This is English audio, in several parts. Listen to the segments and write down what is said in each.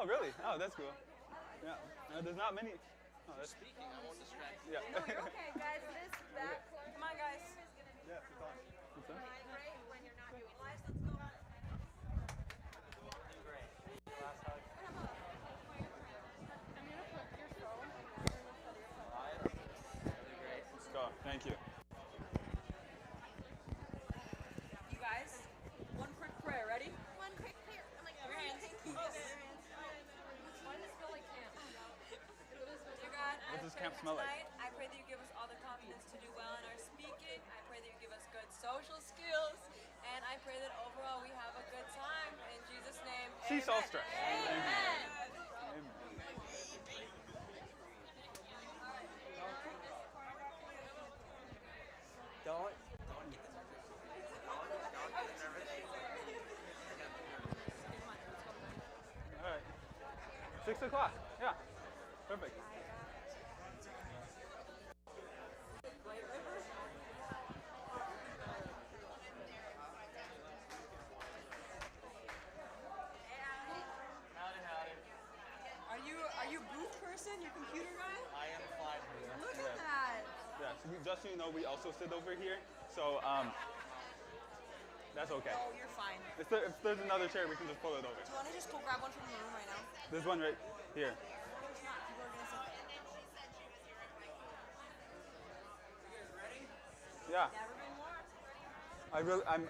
Oh, really? Oh, that's cool. Yeah. There's not many. Oh, that's Speaking, I won't distract you. yeah. No, you're okay, guys. It is back. Come on, guys. Yeah, it's on. It's on. Right when you're not doing live. Let's go. Let's go. Thank you. You guys, one quick prayer. Ready? One quick clear. I'm like, Your hands. why does it smell like camp? Dear God, What I does pray camp for smell like? tonight. I pray that you give us all the confidence to do well in our speaking. I pray that you give us good social skills. And I pray that overall we have a good time. In Jesus' name, Seesaw amen. stress. Amen. Amen. Don't. All right. 6 o'clock. Yeah. Perfect. Are you a booth person? Your computer guy? I am fine here. Look at that. Yeah. So just so you know, we also sit over here. So that's okay. Oh, you're fine. If there's another chair, we can just pull it over. Do you want to just go grab one from the room right now? There's one right here. There's not. People are gonna sit there. Yeah. Never been more. I'm.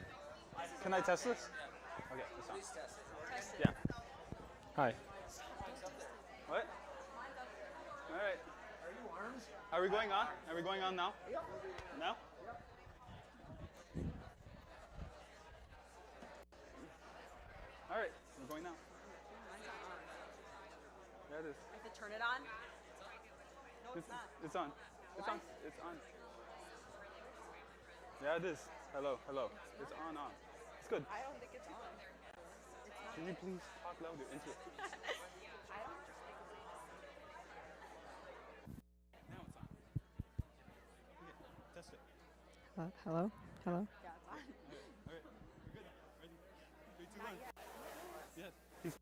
Can I test this? Okay. It's on. Please test it. Test it. Yeah. Hi. What? All right. Are you arms? Are we going on? Are we going on now? Yep. Now? All right. We're going now. Mine's not on. There it is. I have to turn it on? No, it's not. It's on. It's on. It's on. Yeah, it is. Hello. Hello. It's on. It's good. I don't think it's on. Can you please talk louder into it? I don't just think it's on. Now it's on. Okay. Test it. Hello? Hello? Yeah, it's on. All right. We're good. Ready? 3, 2, 1. Yes. He's.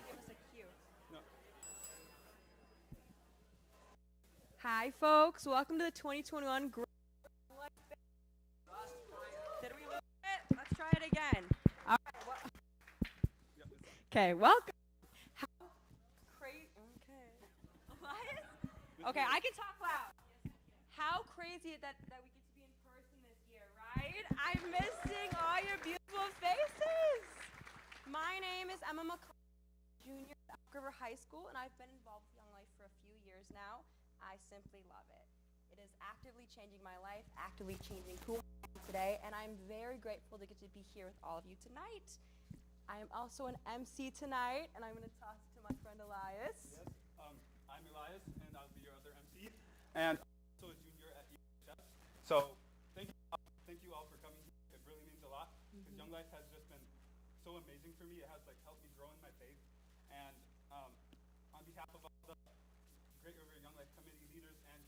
Give us a cue. No. Hi, folks. Welcome to the 2021 Grow Life Band. Did we lose it? Let's try it again. All right. Okay, welcome. How crazy. Okay. What? Okay, I can talk loud. How crazy that we get to be in person this year, right? I'm missing all your beautiful faces. My name is Emma McCall, junior at Elk River High School, and I've been involved with Young Life for a few years now. I simply love it. It is actively changing my life, actively changing who I am today, and I'm very grateful to get to be here with all of you tonight. I am also an MC tonight, and I'm going to toss it to my friend Elias. Yes. I'm Elias, and I'll be your other MC. And also a junior at EHS. So thank you all for coming here. It really means a lot because Young Life has just been so amazing for me. It has helped me grow in my faith. And on behalf of all the Great River Young Life Committee leaders and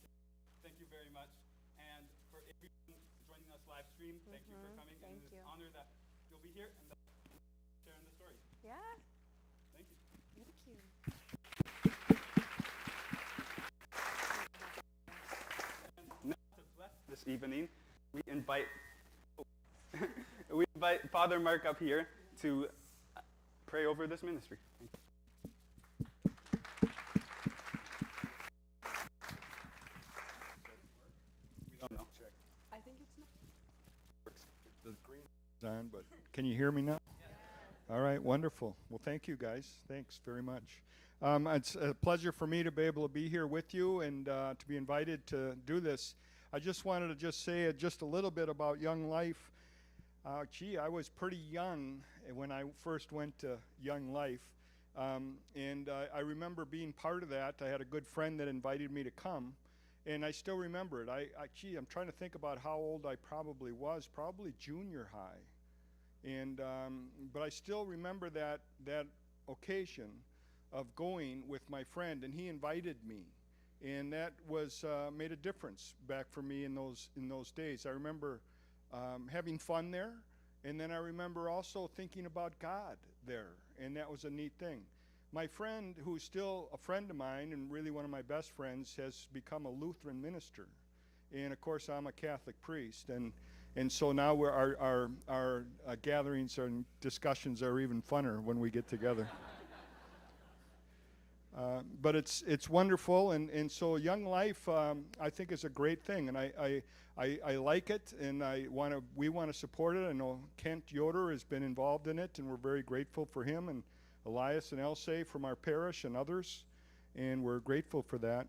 thank you very much. And for everyone joining us live stream, thank you for coming. Thank and it's you. an honor that you'll be here and sharing the story. Yeah, Thank you. thank you. Now to bless this evening, we invite Father Mark up here to pray over this ministry. Thank you. We don't know. I think it's not. The green is on, but can you hear me now? All right, wonderful. Well, thank you, guys. Thanks very much. It's a pleasure for me to be able to be here with you and to be invited to do this. I just wanted to just say just a little bit about Young Life. I was pretty young when I first went to Young Life, and I remember being part of that. I had a good friend that invited me to come, and I still remember it. I'm trying to think about how old I probably was, probably junior high. And but I still remember that occasion of going with my friend, and he invited me, and that was made a difference back for me in those days. I remember having fun there, and then I remember also thinking about God there, and that was a neat thing. My friend, who's still a friend of mine and really one of my best friends, has become a Lutheran minister. And of course, I'm a Catholic priest, and so now our gatherings and discussions are even funner when we get together. But it's wonderful, and so Young Life I think is a great thing, and I like it, and we want to support it. I know Kent Yoder has been involved in it, and we're very grateful for him, and Elias and Elsa from our parish and others, and we're grateful for that.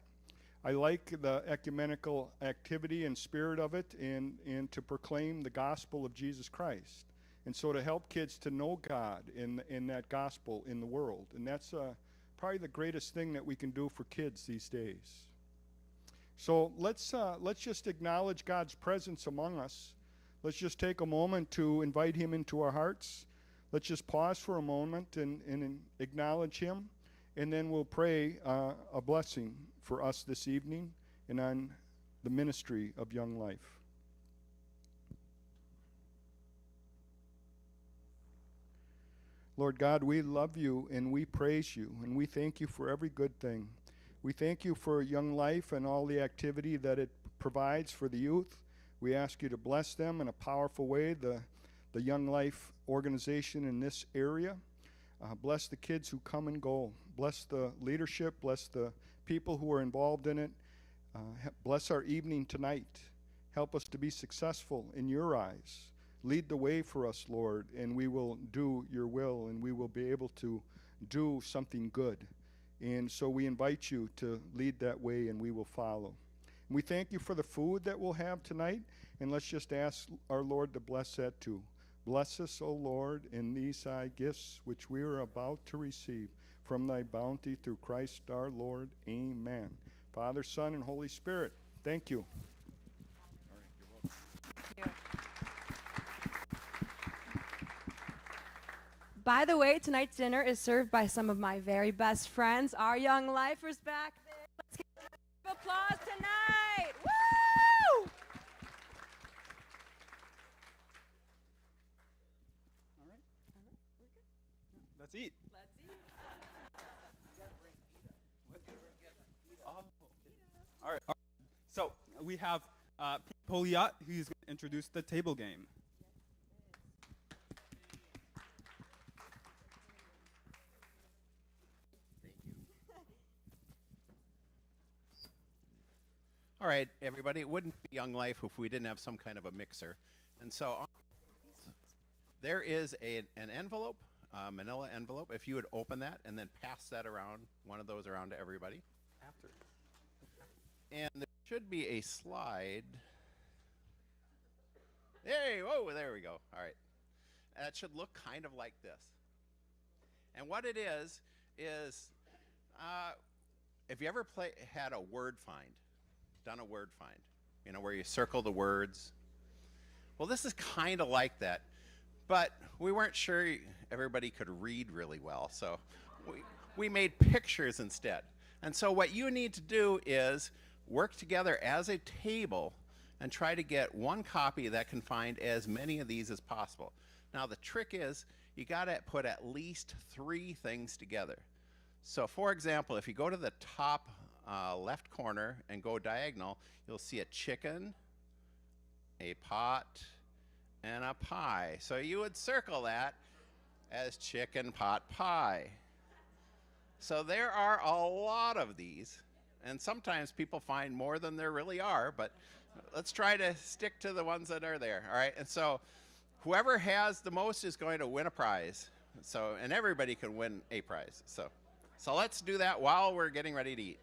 I like the ecumenical activity and spirit of it, and to proclaim the gospel of Jesus Christ, and so to help kids to know God in that gospel in the world, and that's probably the greatest thing that we can do for kids these days. So let's just acknowledge God's presence among us. Let's just take a moment to invite him into our hearts. Let's just pause for a moment and acknowledge him, and then we'll pray a blessing for us this evening and on the ministry of Young Life. Lord God, we love you and we praise you, and we thank you for every good thing. We thank you for Young Life and all the activity that it provides for the youth. We ask you to bless them in a powerful way, the Young Life organization in this area. Bless the kids who come and go. Bless the leadership. Bless the people who are involved in it. Bless our evening tonight. Help us to be successful in your eyes. Lead the way for us, Lord, and we will do your will, and we will be able to do something good. And so we invite you to lead that way, and we will follow. And we thank you for the food that we'll have tonight, and let's just ask our Lord to bless that too. Bless us, O Lord, in these thy gifts which we are about to receive from thy bounty through Christ our Lord. Amen. Father, Son, and Holy Spirit, thank you. By the way, tonight's dinner is served by some of my very best friends, our Young Lifers back there. Let's give a round of applause tonight. Woo! All right. Let's eat. Let's eat. Oh. All right. So we have Pete Poliat, who's going to introduce the table game. All right, everybody, it wouldn't be Young Life if we didn't have some kind of a mixer. And so there is an envelope, manila envelope. If you would open that and then pass that around, one of those around to everybody. After. And there should be a slide. Hey, whoa, there we go. All right. And it should look kind of like this. And what it is if you ever had a word find, done a word find, you know, where you circle the words. Well, this is kind of like that, but we weren't sure everybody could read really well, so we made pictures instead. And so what you need to do is work together as a table and try to get one copy that can find as many of these as possible. Now the trick is you got to put at least 3 things together. So for example, if you go to the top left corner and go diagonal, you'll see a chicken, a pot, and a pie. So you would circle that as chicken, pot, pie. So there are a lot of these, and sometimes people find more than there really are, but let's try to stick to the ones that are there, all right? And so whoever has the most is going to win a prize. So, and everybody can win a prize. So let's do that while we're getting ready to eat.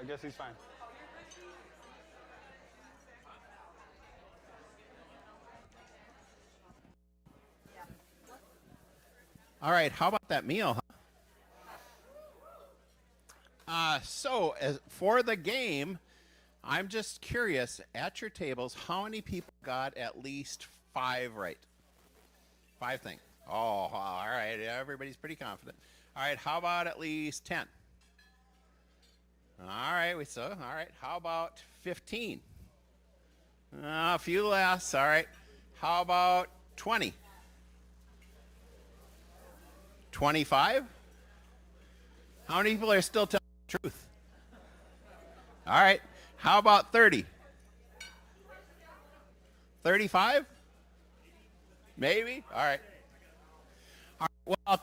I guess he's fine. All right, how about that meal, huh? So, as for the game, I'm just curious, at your tables, how many people got at least 5 right? 5 things. Oh, all right, everybody's pretty confident. All right, how about at least 10? All right, all right, how about 15? A few less, all right. How about 20? 25? How many people are still telling the truth? All right. How about 30? 35? Maybe? All right. All right. Well,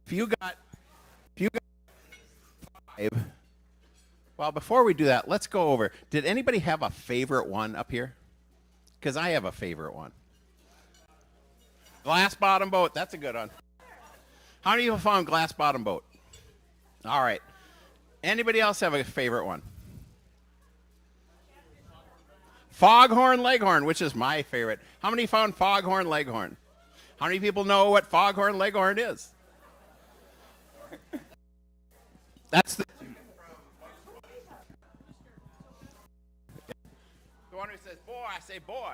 if you got 5. Well, before we do that, let's go over. Did anybody have a favorite one up here? Because I have a favorite one. Glass bottom boat. That's a good one. How many of you found glass bottom boat? All right. Anybody else have a favorite one? Foghorn Leghorn, which is my favorite. How many found Foghorn Leghorn? How many people know what Foghorn Leghorn is? That's the one who says, boy, I say boy.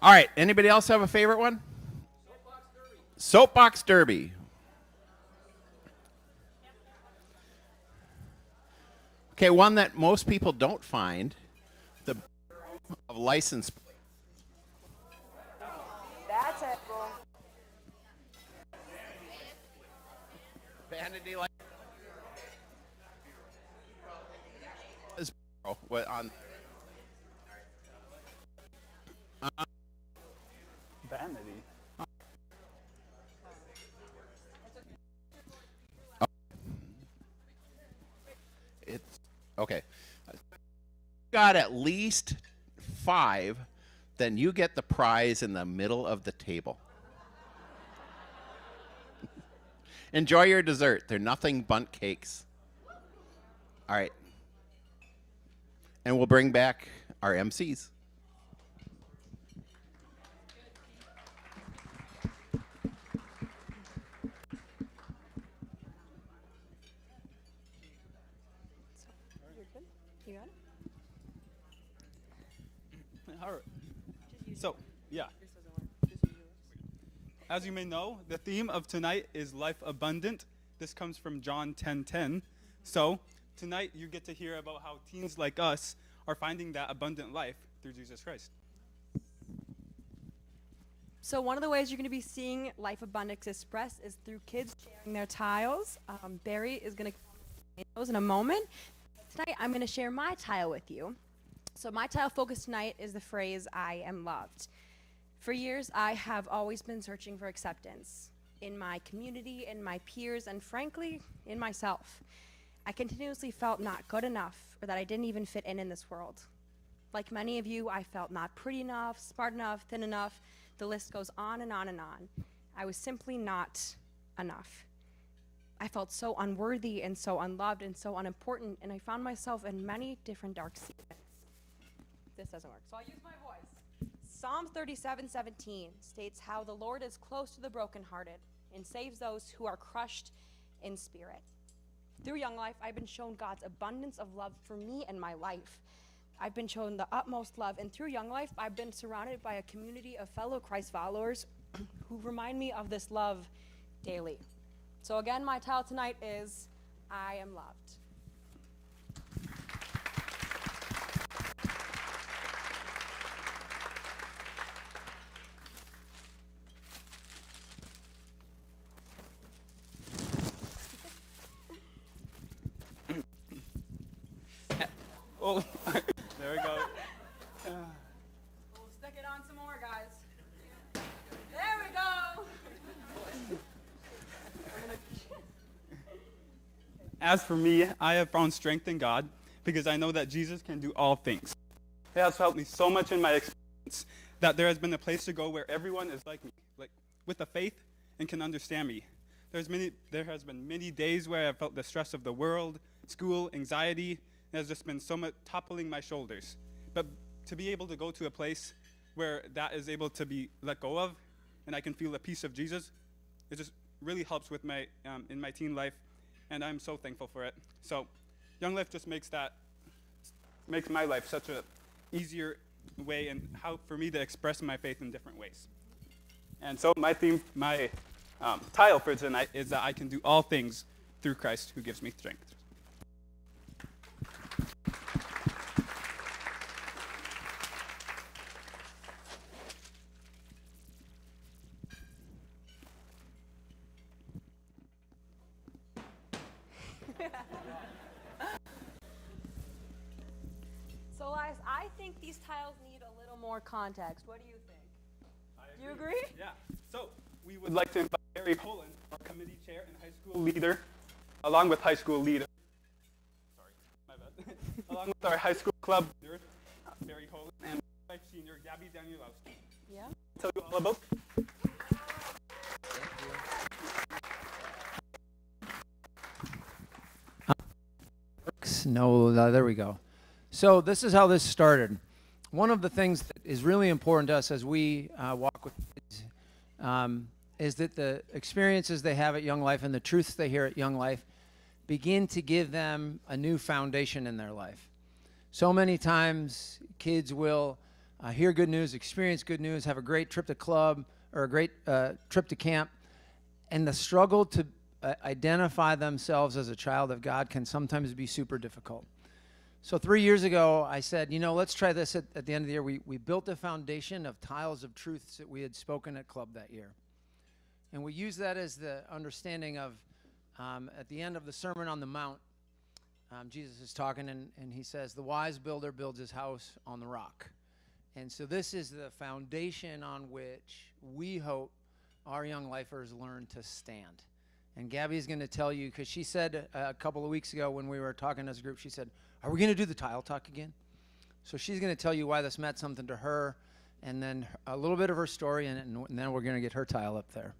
All right. Anybody else have a favorite one? Soapbox Derby. Okay, one that most people don't find, the of license plate. That's it, bro. Vanity license. What on? Vanity. It's okay. Got at least 5, then you get the prize in the middle of the table. Enjoy your dessert. They're nothing but cakes. All right. And we'll bring back our MCs. You got it? All right. So, yeah. As you may know, the theme of tonight is life abundant. This comes from John 10:10. So, tonight you get to hear about how teens like us are finding that abundant life through Jesus Christ. So one of the ways you're going to be seeing Life Abundance expressed is through kids sharing their tiles. Barry is going to those in a moment. Tonight I'm going to share my tile with you. So my tile focus tonight is the phrase, I am loved. For years, I have always been searching for acceptance in my community, in my peers, and frankly, in myself. I continuously felt not good enough, or that I didn't even fit in this world. Like many of you, I felt not pretty enough, smart enough, thin enough. The list goes on and on and on. I was simply not enough. I felt so unworthy and so unloved and so unimportant, and I found myself in many different dark seasons. This doesn't work, so I'll use my voice. Psalm 37:17 states how the Lord is close to the brokenhearted and saves those who are crushed in spirit. Through Young Life, I've been shown God's abundance of love for me and my life. I've been shown the utmost love, and through Young Life, I've been surrounded by a community of fellow Christ followers who remind me of this love daily. So again, my title tonight is, I am loved. Oh, there we go. We'll stick it on some more, guys. There we go. As for me, I have found strength in God because I know that Jesus can do all things. It has helped me so much in my experience that there has been a place to go where everyone is like me, like with a faith and can understand me. There has been many days where I felt the stress of the world, school, anxiety has just been so much toppling my shoulders. But to be able to go to a place where that is able to be let go of, and I can feel the peace of Jesus, it just really helps with my in my teen life, and I'm so thankful for it. So, Young Life just makes my life such a easier way and how for me to express my faith in different ways. And so my title for tonight is that I can do all things through Christ who gives me strength. So, Elias, I think these tiles need a little more context. What do you think? Do you agree? Yeah. So we would like to invite Barry Holland, our committee chair and high school leader, along with high school leader. Sorry, my bad. Along with our high school club leader, Barry Holland, and my wife, senior Gabby Danielowski. Yeah. Tell you all about. No, there we go. So this is how this started. One of the things that is really important to us as we walk with kids is that the experiences they have at Young Life and the truths they hear at Young Life begin to give them a new foundation in their life. So many times kids will hear good news, experience good news, have a great trip to club or a great trip to camp, and the struggle to identify themselves as a child of God can sometimes be super difficult. So 3 years ago, I said, let's try this at the end of the year. We built a foundation of tiles of truths that we had spoken at club that year. And we used that as the understanding of, at the end of the Sermon on the Mount, Jesus is talking and he says, the wise builder builds his house on the rock. And so this is the foundation on which we hope our young lifers learn to stand. And Gabby's going to tell you, because she said a couple of weeks ago when we were talking as a group, she said, are we going to do the tile talk again? So she's going to tell you why this meant something to her, and then a little bit of her story, and then we're going to get her tile up there.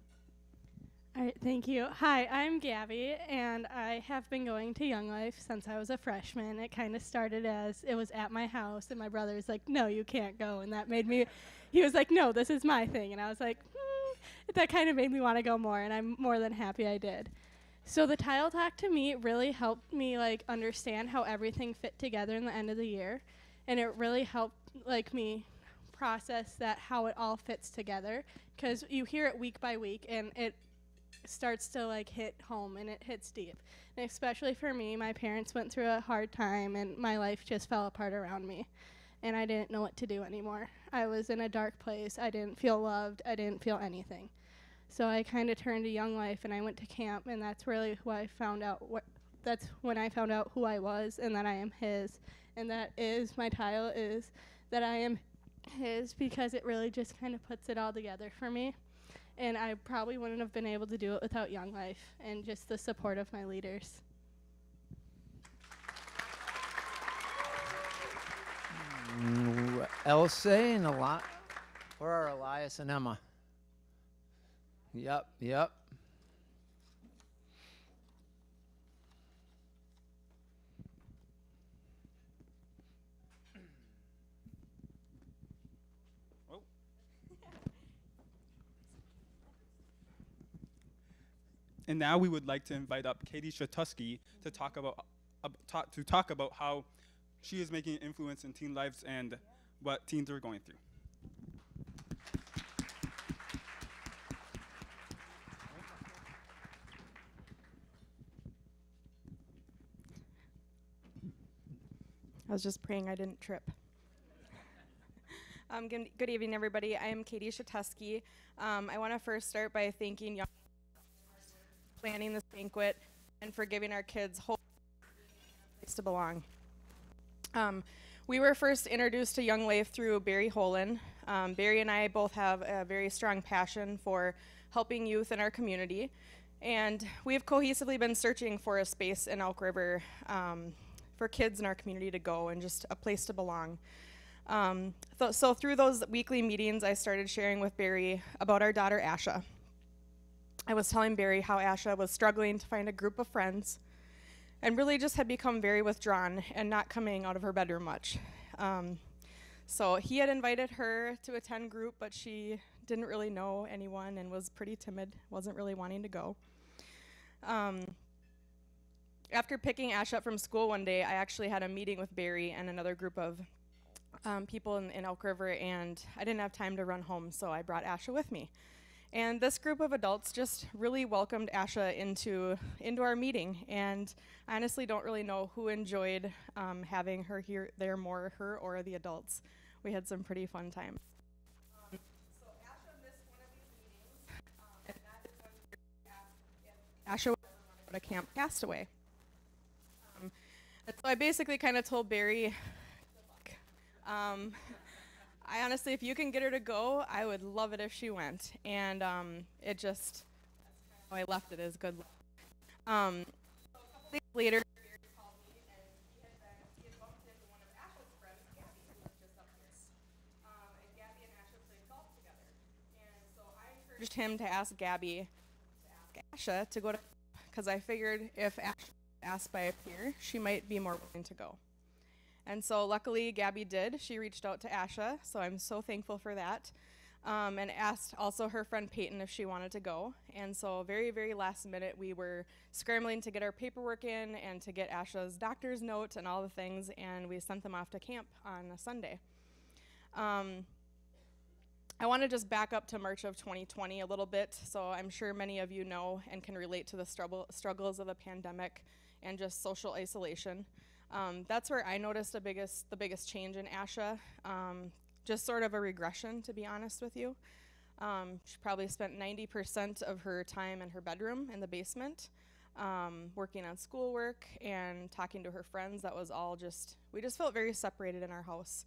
All right, thank you. Hi, I'm Gabby, and I have been going to Young Life since I was a freshman. It kind of started as it was at my house, and my brother's like, no, you can't go, and that made me, he was like, no, this is my thing, and I was like, that kind of made me want to go more, and I'm more than happy I did. So the tile talk to me really helped me understand how everything fit together in the end of the year, and it really helped me process that how it all fits together, because you hear it week by week and it starts to hit home and it hits deep. And especially for me, my parents went through a hard time and my life just fell apart around me, and I didn't know what to do anymore. I was in a dark place. I didn't feel loved. I didn't feel anything. So I kind of turned to Young Life, and I went to camp, and that's really who I found out. That's when I found out who I was and that I am His, and that is my tile is that I am His, because it really just kind of puts it all together for me. And I probably wouldn't have been able to do it without Young Life and just the support of my leaders. Elsa and where are Elias and Emma? Yep. And now we would like to invite up Katie Shatusky to talk about how she is making an influence in teen lives and what teens are going through. I was just praying I didn't trip. Good evening, everybody. I am Katie Shatusky. I want to first start by thanking Young for planning this banquet and for giving our kids hope and a place to belong. We were first introduced to Young Life through Barry Holland. Barry and I both have a very strong passion for helping youth in our community, and we have cohesively been searching for a space in Elk River for kids in our community to go and just a place to belong. So through those weekly meetings, I started sharing with Barry about our daughter, Asha. I was telling Barry how Asha was struggling to find a group of friends, and really just had become very withdrawn and not coming out of her bedroom much. So he had invited her to attend group, but she didn't really know anyone and was pretty timid, wasn't really wanting to go. After picking Ash up from school one day, I actually had a meeting with Barry and another group of people in Elk River, and I didn't have time to run home, so I brought Asha with me. And this group of adults just really welcomed Asha into our meeting, and I honestly don't really know who enjoyed having her here, there more, her or the adults. We had some pretty fun times. So Asha missed one of these meetings, and that is when we asked if Asha would go to Camp Castaway. And so I basically kind of told Barry, good luck. I honestly, if you can get her to go, I would love it if she went. And it just, that's kind of how I left it, as good luck. So a couple days later, Barry called me, and he had bumped into one of Asha's friends, Gabby, who was just up here. And Gabby and Asha played golf together. And so I encouraged him to ask Gabby to ask Asha to go to, because I figured if Asha asked by a peer, she might be more willing to go. And so luckily Gabby did. She reached out to Asha, so I'm so thankful for that. And asked also her friend Peyton if she wanted to go. And so very, very last minute, we were scrambling to get our paperwork in and to get Asha's doctor's note and all the things, and we sent them off to camp on a Sunday. I want to just back up to March of 2020 a little bit. So I'm sure many of you know and can relate to the struggles of the pandemic and just social isolation. That's where I noticed the biggest change in Asha, just sort of a regression, to be honest with you. She probably spent 90% of her time in her bedroom in the basement, working on schoolwork and talking to her friends. That was all we just felt very separated in our house.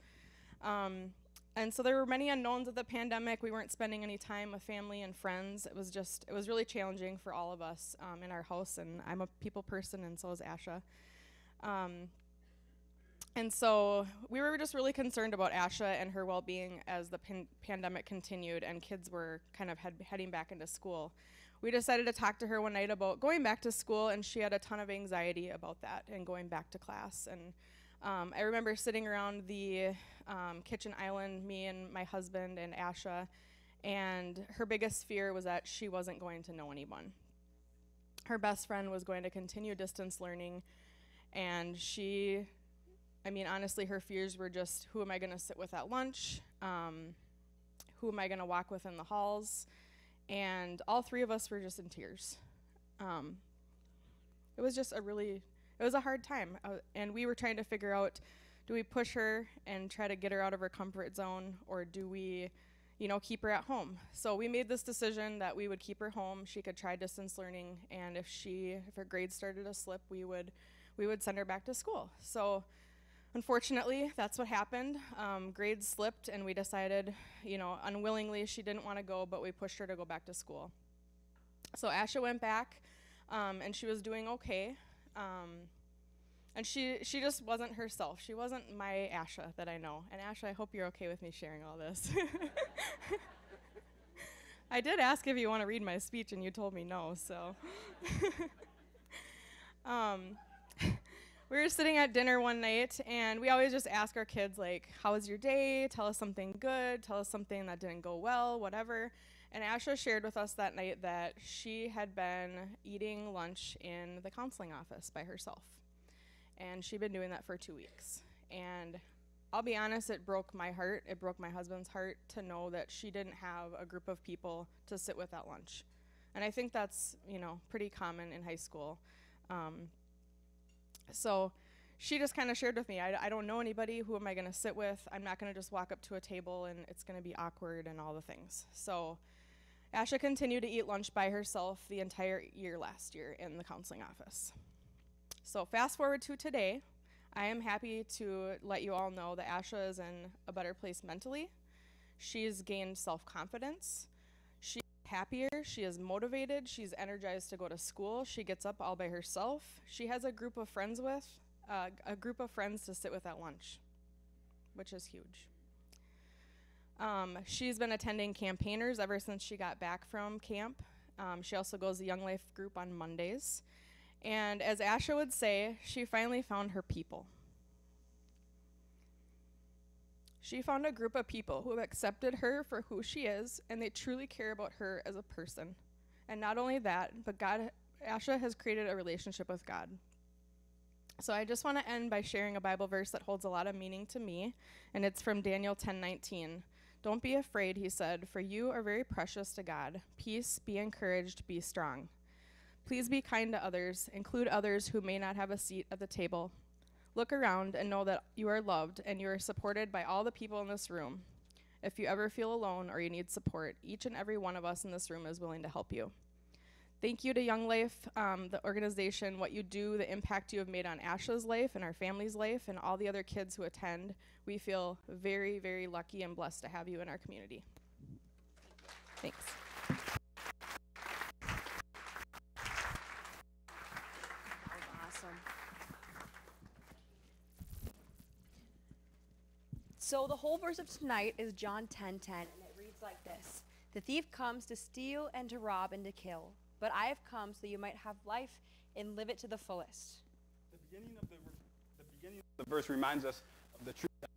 And so there were many unknowns of the pandemic. We weren't spending any time with family and friends. It was really challenging for all of us in our house, and I'm a people person, and so is Asha. And so we were just really concerned about Asha and her well-being as the pandemic continued and kids were kind of heading back into school. We decided to talk to her one night about going back to school, and she had a ton of anxiety about that and going back to class. And I remember sitting around the kitchen island, me and my husband and Asha, and her biggest fear was that she wasn't going to know anyone. Her best friend was going to continue distance learning, and honestly, her fears were just, who am I going to sit with at lunch? Who am I going to walk with in the halls? And all three of us were just in tears. It was just it was a hard time. And we were trying to figure out, do we push her and try to get her out of her comfort zone, or do we, keep her at home? So we made this decision that we would keep her home. She could try distance learning, and if her grades started to slip, we would send her back to school. So unfortunately, that's what happened. Grades slipped, and we decided, unwillingly, she didn't want to go, but we pushed her to go back to school. So Asha went back, and she was doing okay. And she just wasn't herself. She wasn't my Asha that I know. And Asha, I hope you're okay with me sharing all this. I did ask if you want to read my speech, and you told me no, so. We were sitting at dinner one night, and we always just ask our kids, how was your day? Tell us something good. Tell us something that didn't go well, whatever. And Asha shared with us that night that she had been eating lunch in the counseling office by herself. And she'd been doing that for 2 weeks. And I'll be honest, it broke my heart. It broke my husband's heart to know that she didn't have a group of people to sit with at lunch. And I think that's, pretty common in high school. So she just kind of shared with me, I don't know anybody. Who am I going to sit with? I'm not going to just walk up to a table and it's going to be awkward and all the things. So Asha continued to eat lunch by herself the entire year last year in the counseling office. So fast forward to today, I am happy to let you all know that Asha is in a better place mentally. She's gained self-confidence. She's happier. She is motivated. She's energized to go to school. She gets up all by herself. She has a group of friends to sit with at lunch, which is huge. She's been attending campaigners ever since she got back from camp. She also goes to Young Life group on Mondays. And as Asha would say, she finally found her people. She found a group of people who have accepted her for who she is, and they truly care about her as a person. And not only that, but Asha has created a relationship with God. So I just want to end by sharing a Bible verse that holds a lot of meaning to me, and it's from Daniel 10:19. Don't be afraid, he said, for you are very precious to God. Peace, be encouraged, be strong. Please be kind to others. Include others who may not have a seat at the table. Look around and know that you are loved and you are supported by all the people in this room. If you ever feel alone or you need support, each and every one of us in this room is willing to help you. Thank you to Young Life, the organization, what you do, the impact you have made on Asha's life and our family's life and all the other kids who attend. We feel very, very lucky and blessed to have you in our community. Thanks. Awesome. So the whole verse of tonight is John 10:10, and it reads like this: "The thief comes to steal and to rob and to kill, but I have come so you might have life and live it to the fullest." The beginning of the verse reminds us of the truth that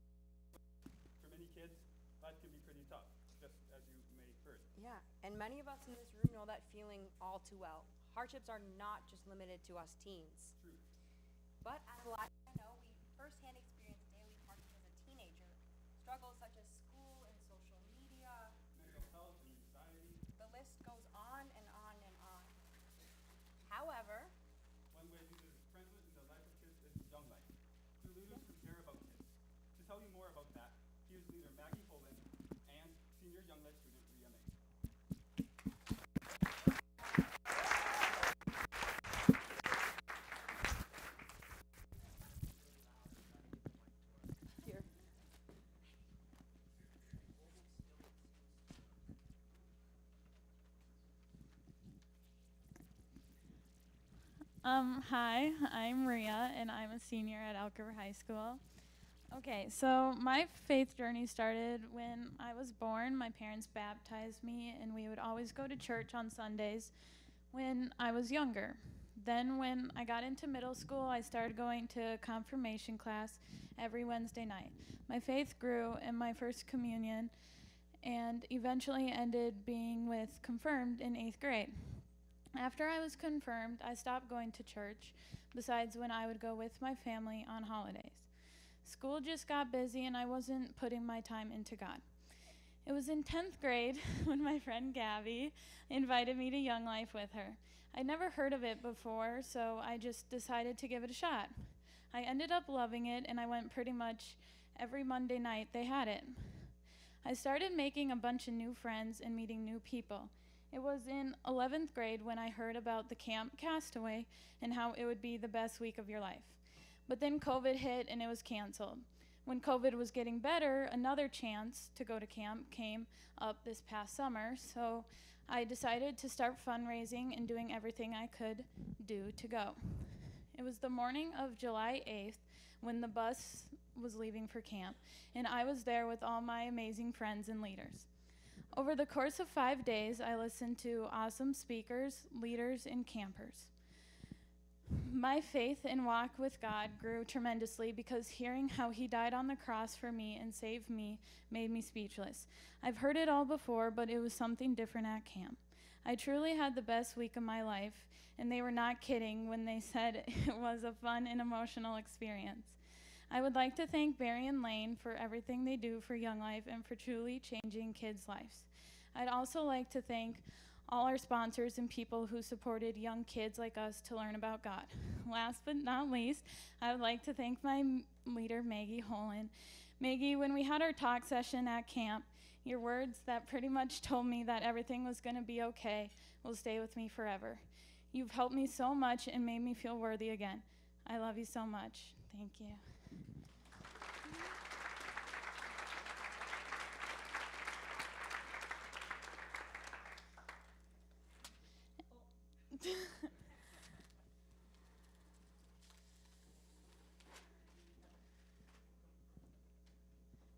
for many kids, life can be pretty tough, just as you may have heard. Yeah, and many of us in this room know that feeling all too well. Hardships are not just limited to us teens. True. But as Elias and I know, we firsthand experience daily hardships as a teenager. Struggles such as school and social media. Mental health and anxiety. The list goes on and on and on. However, one way Jesus is present in the life of kids is Young Life, through leaders who care about kids. To tell you more about that, here's leader Maggie Holland and senior Young Life student Rhea May. here. Hi, I'm Rhea, and I'm a senior at Elk River High School. Okay, so my faith journey started when I was born. My parents baptized me, and we would always go to church on Sundays when I was younger. Then when I got into middle school, I started going to confirmation class every Wednesday night. My faith grew in my first communion and eventually ended being with confirmed in 8th grade. After I was confirmed, I stopped going to church, besides when I would go with my family on holidays. School just got busy and I wasn't putting my time into God. It was in 10th grade when my friend Gabby invited me to Young Life with her. I'd never heard of it before, so I just decided to give it a shot. I ended up loving it, and I went pretty much every Monday night they had it. I started making a bunch of new friends and meeting new people. It was in 11th grade when I heard about the Camp Castaway and how it would be the best week of your life. But then COVID hit and it was canceled. When COVID was getting better, another chance to go to camp came up this past summer, so I decided to start fundraising and doing everything I could do to go. It was the morning of July 8th when the bus was leaving for camp, and I was there with all my amazing friends and leaders. Over the course of 5 days, I listened to awesome speakers, leaders, and campers. My faith and walk with God grew tremendously because hearing how he died on the cross for me and saved me made me speechless. I've heard it all before, but it was something different at camp. I truly had the best week of my life, and they were not kidding when they said it was a fun and emotional experience. I would like to thank Barry and Lane for everything they do for Young Life and for truly changing kids' lives. I'd also like to thank all our sponsors and people who supported young kids like us to learn about God. Last but not least, I would like to thank my leader, Maggie Holland. Maggie, when we had our talk session at camp, your words that pretty much told me that everything was going to be okay will stay with me forever. You've helped me so much and made me feel worthy again. I love you so much. Thank you.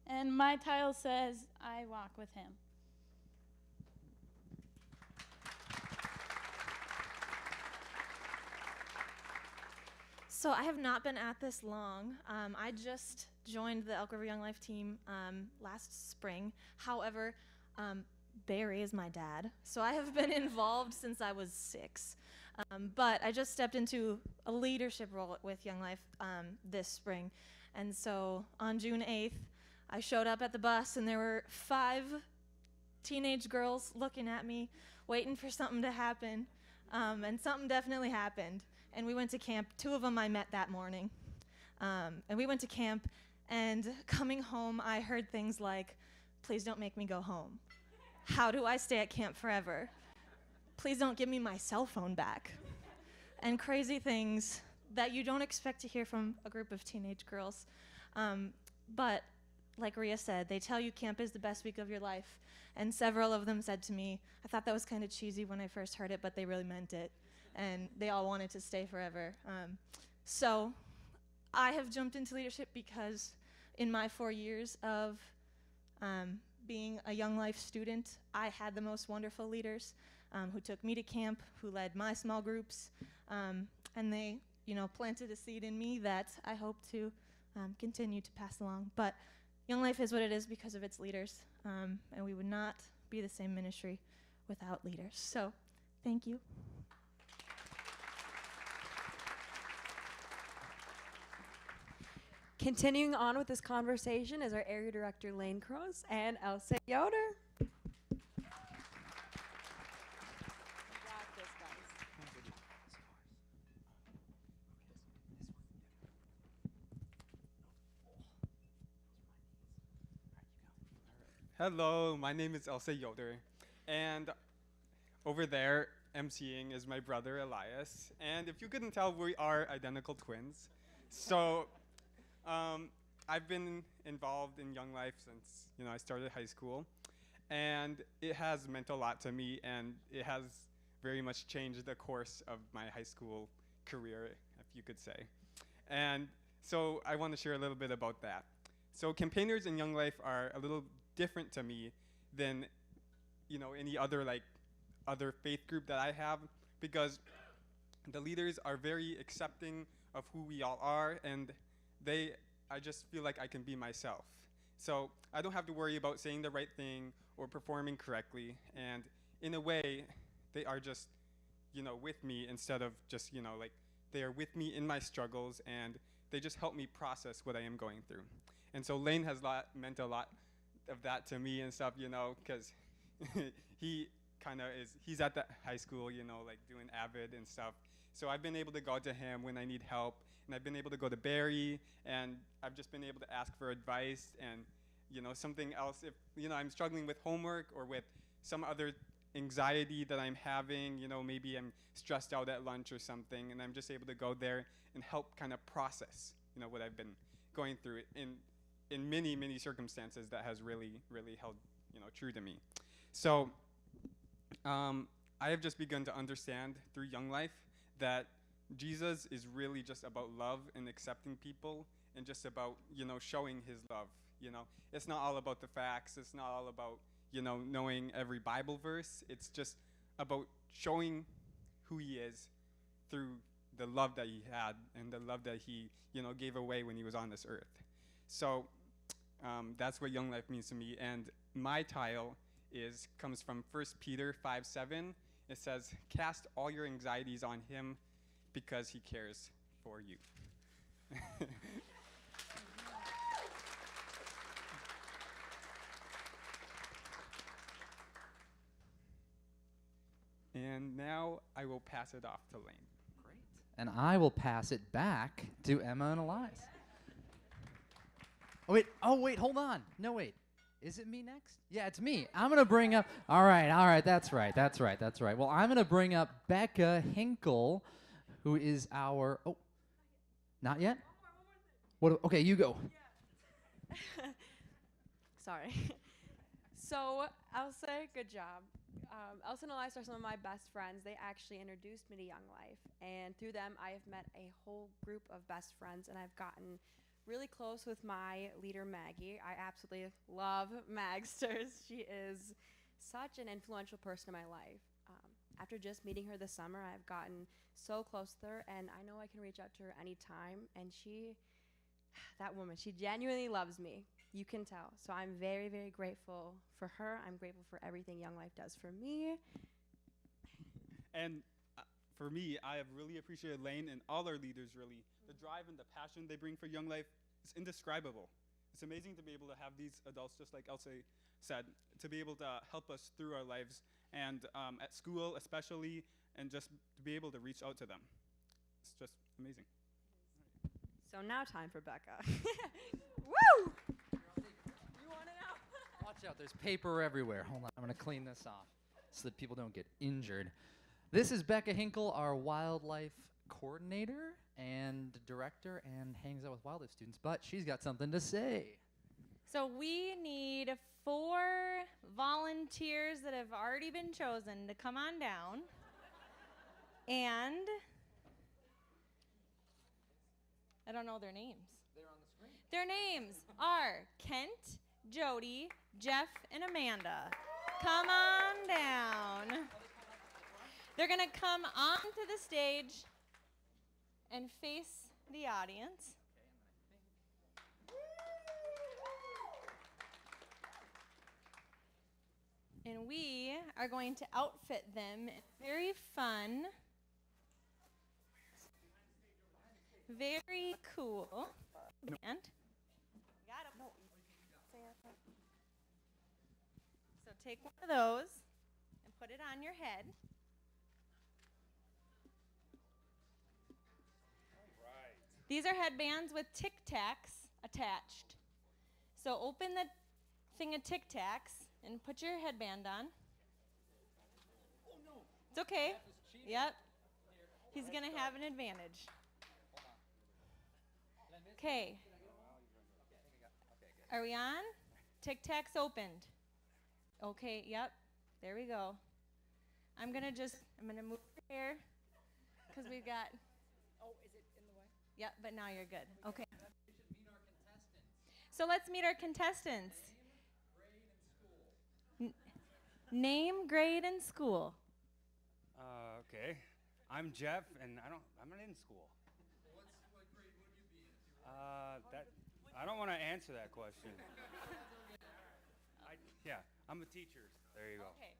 And my title says, I walk with him. So I have not been at this long. I just joined the Elk River Young Life team last spring. However, Barry is my dad, so I have been involved since I was 6. But I just stepped into a leadership role with Young Life this spring. And so on June 8th, I showed up at the bus, and there were 5 teenage girls looking at me, waiting for something to happen. And something definitely happened. And we went to camp. 2 of them I met that morning. And we went to camp, and coming home, I heard things like, "Please don't make me go home. How do I stay at camp forever? Please don't give me my cell phone back." And crazy things that you don't expect to hear from a group of teenage girls. But like Rhea said, they tell you camp is the best week of your life. And several of them said to me, I thought that was kind of cheesy when I first heard it, but they really meant it. And they all wanted to stay forever. So I have jumped into leadership because in my 4 years of being a Young Life student, I had the most wonderful leaders who took me to camp, who led my small groups, and they, planted a seed in me that I hope to continue to pass along. But Young Life is what it is because of its leaders, and we would not be the same ministry without leaders. So, thank you. Continuing on with this conversation is our area director, Lane Cross, and Elsa Yoder. Hello, my name is Elsa Yoder, and over there, emceeing is my brother Elias. And if you couldn't tell, we are identical twins. So, I've been involved in Young Life since I started high school, and it has meant a lot to me, and it has very much changed the course of my high school career, if you could say. And so I want to share a little bit about that. So campaigners in Young Life are a little different to me than any other other faith group that I have, because the leaders are very accepting of who we all are, and I just feel like I can be myself. So I don't have to worry about saying the right thing or performing correctly, and in a way they are just with me instead of just they are with me in my struggles, and they just help me process what I am going through. And so Lane has meant a lot of that to me and stuff, because he's at the high school, doing Avid and stuff. So I've been able to go to him when I need help, and I've been able to go to Barry, and I've just been able to ask for advice and, something else. If, I'm struggling with homework or with some other anxiety that I'm having, maybe I'm stressed out at lunch or something, and I'm just able to go there and help kind of process, what I've been going through in many, many circumstances that has really, really held, true to me. So I have just begun to understand through Young Life that Jesus is really just about love and accepting people, and just about, showing his love. It's not all about the facts. It's not all about, knowing every Bible verse. It's just about showing who he is through the love that he had and the love that he, gave away when he was on this earth. So that's what Young Life means to me. And my title comes from 1 Peter 5:7. It says, "Cast all your anxieties on him because he cares for you." And now I will pass it off to Lane. Great. And I will pass it back to Emma and Elias. Oh, wait, hold on. No, wait. Is it me next? Yeah, it's me. I'm going to bring up, all right, that's right. Well, I'm going to bring up Becca Hinkle, who is our, not yet? What? Okay, you go. Sorry. So, Elsa, good job. Elsa and Elias are some of my best friends. They actually introduced me to Young Life, and through them, I have met a whole group of best friends, and I've gotten really close with my leader, Maggie. I absolutely love Magsters. She is such an influential person in my life. after just meeting her this summer, I've gotten so close to her, and I know I can reach out to her anytime. And that woman, she genuinely loves me. You can tell. So I'm very, very grateful for her. I'm grateful for everything Young Life does for me. And for me, I have really appreciated Lane and all our leaders, really. The drive and the passion they bring for Young Life is indescribable. It's amazing to be able to have these adults, just like Elsie said, to be able to help us through our lives, and at school especially, and just to be able to reach out to them. It's just amazing. So now time for Becca. Woo! You want to know? Watch out, there's paper everywhere. Hold on, I'm going to clean this off so that people don't get injured. This is Becca Hinkle, our wildlife coordinator and director, and hangs out with wildlife students, but she's got something to say. So we need 4 volunteers that have already been chosen to come on down. And I don't know their names. They're on the screen. Their names are Kent, Jody, Jeff, and Amanda. Come on down. They're going to come onto the stage and face the audience. And we are going to outfit them in very fun, very cool band. Got 'em. So take one of those and put it on your head. These are headbands with Tic Tacs attached. So open the thing of Tic Tacs and put your headband on. Oh no. It's okay. Yep. He's going to have an advantage. Okay. Are we on? Tic Tacs opened. Okay, yep. There we go. I'm going to move your hair because we've got. Oh, is it in the way? Yep, but now you're good. Okay. So let's meet our contestants. Name, grade, and school. Okay. I'm Jeff, and I'm not in school. What grade would you be in? I don't want to answer that question. I'm a teacher. There you go. Okay.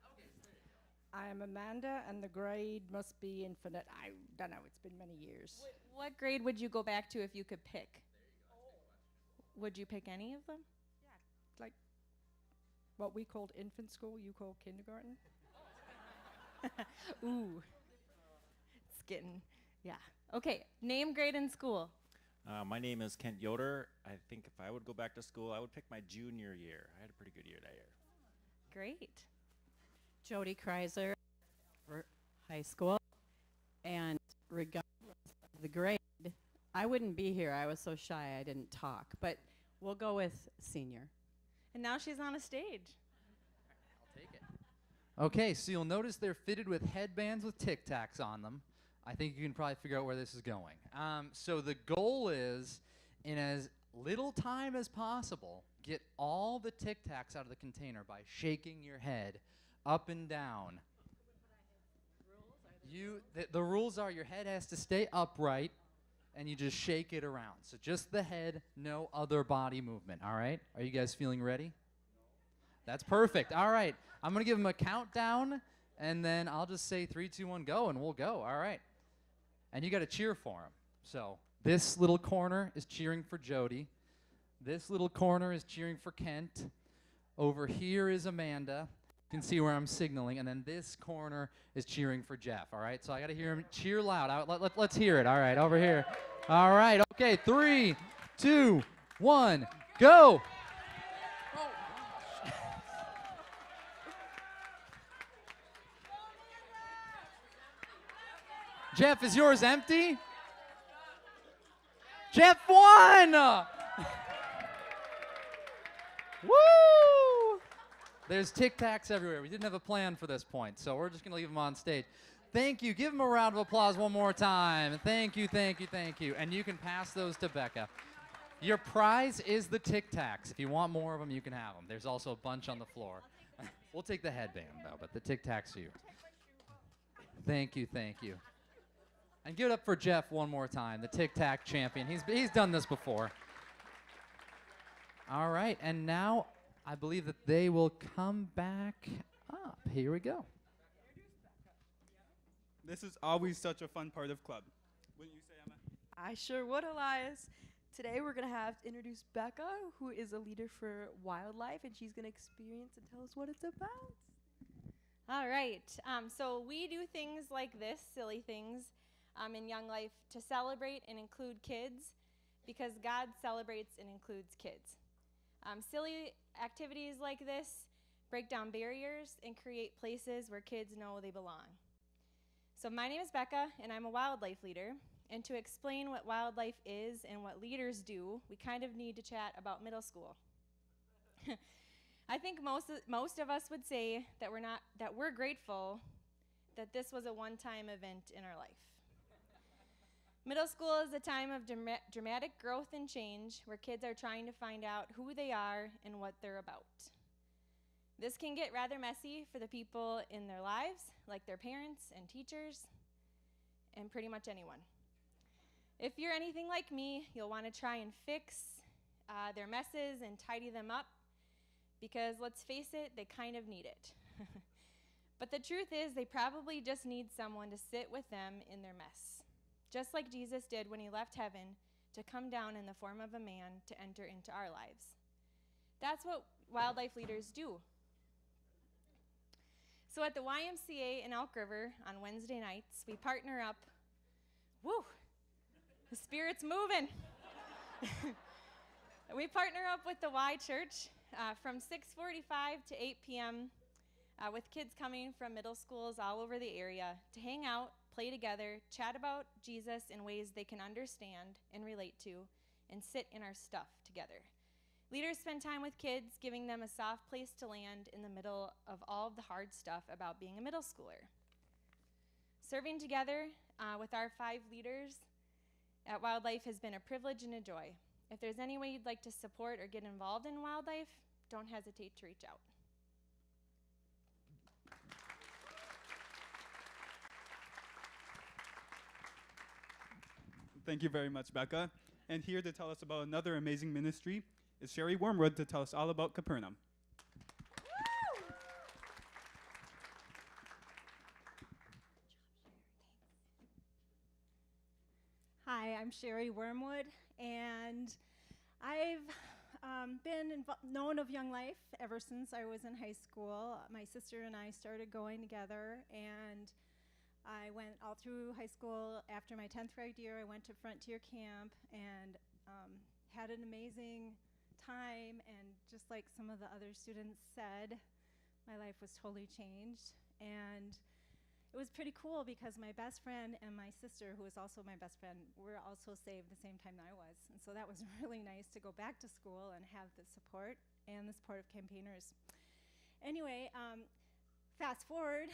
I am Amanda, and the grade must be infinite. I don't know. It's been many years. What grade would you go back to if you could pick? Would you pick any of them? Yeah, like what we called infant school, you call kindergarten. Ooh. It's getting, yeah. Okay, name, grade, and school. My name is Kent Yoder. I think if I would go back to school, I would pick my junior year. I had a pretty good year that year. Great. Jody Kreiser, for high school, and regardless of the grade, I wouldn't be here. I was so shy I didn't talk, but we'll go with senior. And now she's on a stage. I'll take it. Okay, so you'll notice they're fitted with headbands with Tic Tacs on them. I think you can probably figure out where this is going. So the goal is, in as little time as possible, get all the Tic Tacs out of the container by shaking your head up and down. The rules are your head has to stay upright, and you just shake it around. So just the head, no other body movement, all right? Are you guys feeling ready? That's perfect. All right. I'm going to give them a countdown, and then I'll just say 3, 2, 1, go, and we'll go. All right. And you got to cheer for them. So this little corner is cheering for Jody. This little corner is cheering for Kent. Over here is Amanda. You can see where I'm signaling. And then this corner is cheering for Jeff. All right. So I got to hear him cheer loud. Let's hear it. All right. Over here. All right. Okay. 3, 2, 1, go. Jeff, is yours empty? Jeff won! Woo! There's Tic Tacs everywhere. We didn't have a plan for this point, so we're just going to leave them on stage. Thank you. Give them a round of applause one more time. Thank you, thank you, thank you. And you can pass those to Becca. Your prize is the Tic Tacs. If you want more of them, you can have them. There's also a bunch on the floor. We'll take the headband, though, but the Tic Tacs are yours. Thank you, thank you. And give it up for Jeff one more time, the Tic Tac champion. He's done this before. All right, and now I believe that they will come back up. Here we go. This is always such a fun part of club. Wouldn't you say, Emma? I sure would, Elias. Today we're going to have to introduce Becca, who is a leader for wildlife, and she's going to experience and tell us what it's about. All right. So we do things like this, silly things, in Young Life to celebrate and include kids because God celebrates and includes kids. Silly activities like this break down barriers and create places where kids know they belong. So my name is Becca, and I'm a wildlife leader. And to explain what wildlife is and what leaders do, we kind of need to chat about middle school. I think most of us would say that we're grateful that this was a one-time event in our life. Middle school is a time of dramatic growth and change where kids are trying to find out who they are and what they're about. This can get rather messy for the people in their lives, like their parents and teachers, and pretty much anyone. If you're anything like me, you'll want to try and fix their messes and tidy them up, because let's face it, they kind of need it. But the truth is, they probably just need someone to sit with them in their mess, just like Jesus did when he left heaven to come down in the form of a man to enter into our lives. That's what wildlife leaders do. So at the YMCA in Elk River on Wednesday nights, we partner up. Woo! The spirit's moving. We partner up with the Y Church from 6:45 to 8 p.m. With kids coming from middle schools all over the area to hang out, play together, chat about Jesus in ways they can understand and relate to, and sit in our stuff together. Leaders spend time with kids, giving them a soft place to land in the middle of all of the hard stuff about being a middle schooler. Serving together with our 5 leaders at Wildlife has been a privilege and a joy. If there's any way you'd like to support or get involved in wildlife, don't hesitate to reach out. Thank you very much, Becca. And here to tell us about another amazing ministry is Sherry Wormwood to tell us all about Capernaum. Hi, I'm Sherry Wormwood, and I've been known of Young Life ever since I was in high school. My sister and I started going together, and I went all through high school. After my 10th grade year, I went to Frontier Camp and had an amazing time, and just like some of the other students said, my life was totally changed. And it was pretty cool because my best friend and my sister, who was also my best friend, were also saved the same time I was. And so that was really nice to go back to school and have the support and the support of campaigners. Anyway, fast forward,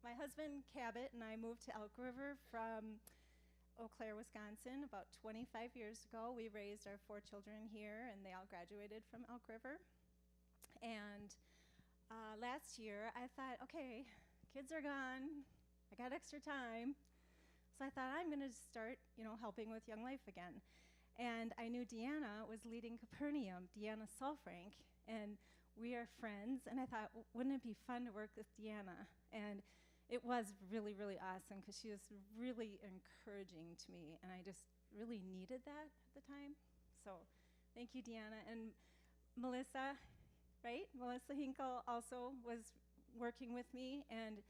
my husband, Cabot, and I moved to Elk River from Eau Claire, Wisconsin about 25 years ago. We raised our 4 children here, and they all graduated from Elk River. And last year, I thought, okay, kids are gone, I got extra time, so I thought I'm going to start, helping with Young Life again. And I knew Deanna was leading Capernaum, Deanna Sulfrank, and we are friends, and I thought, wouldn't it be fun to work with Deanna? And it was really, really awesome because she was really encouraging to me, and I just really needed that at the time. So thank you, Deanna. And Melissa, right? Melissa Hinkle also was working with me, and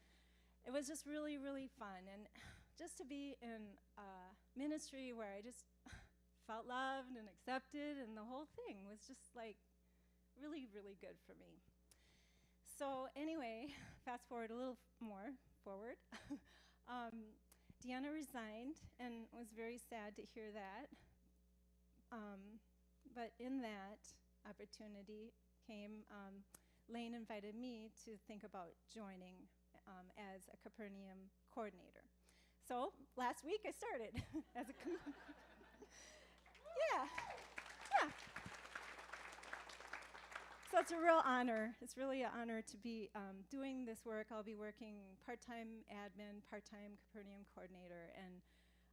it was just really, really fun. And just to be in a ministry where I just felt loved and accepted, and the whole thing was just like really, really good for me. So anyway, fast forward a little more forward. Deanna resigned, and was very sad to hear that. But in that opportunity came Lane invited me to think about joining as a Capernaum coordinator. So last week I started as a yeah. So it's a real honor. It's really an honor to be doing this work. I'll be working part-time admin, part-time Capernaum coordinator, and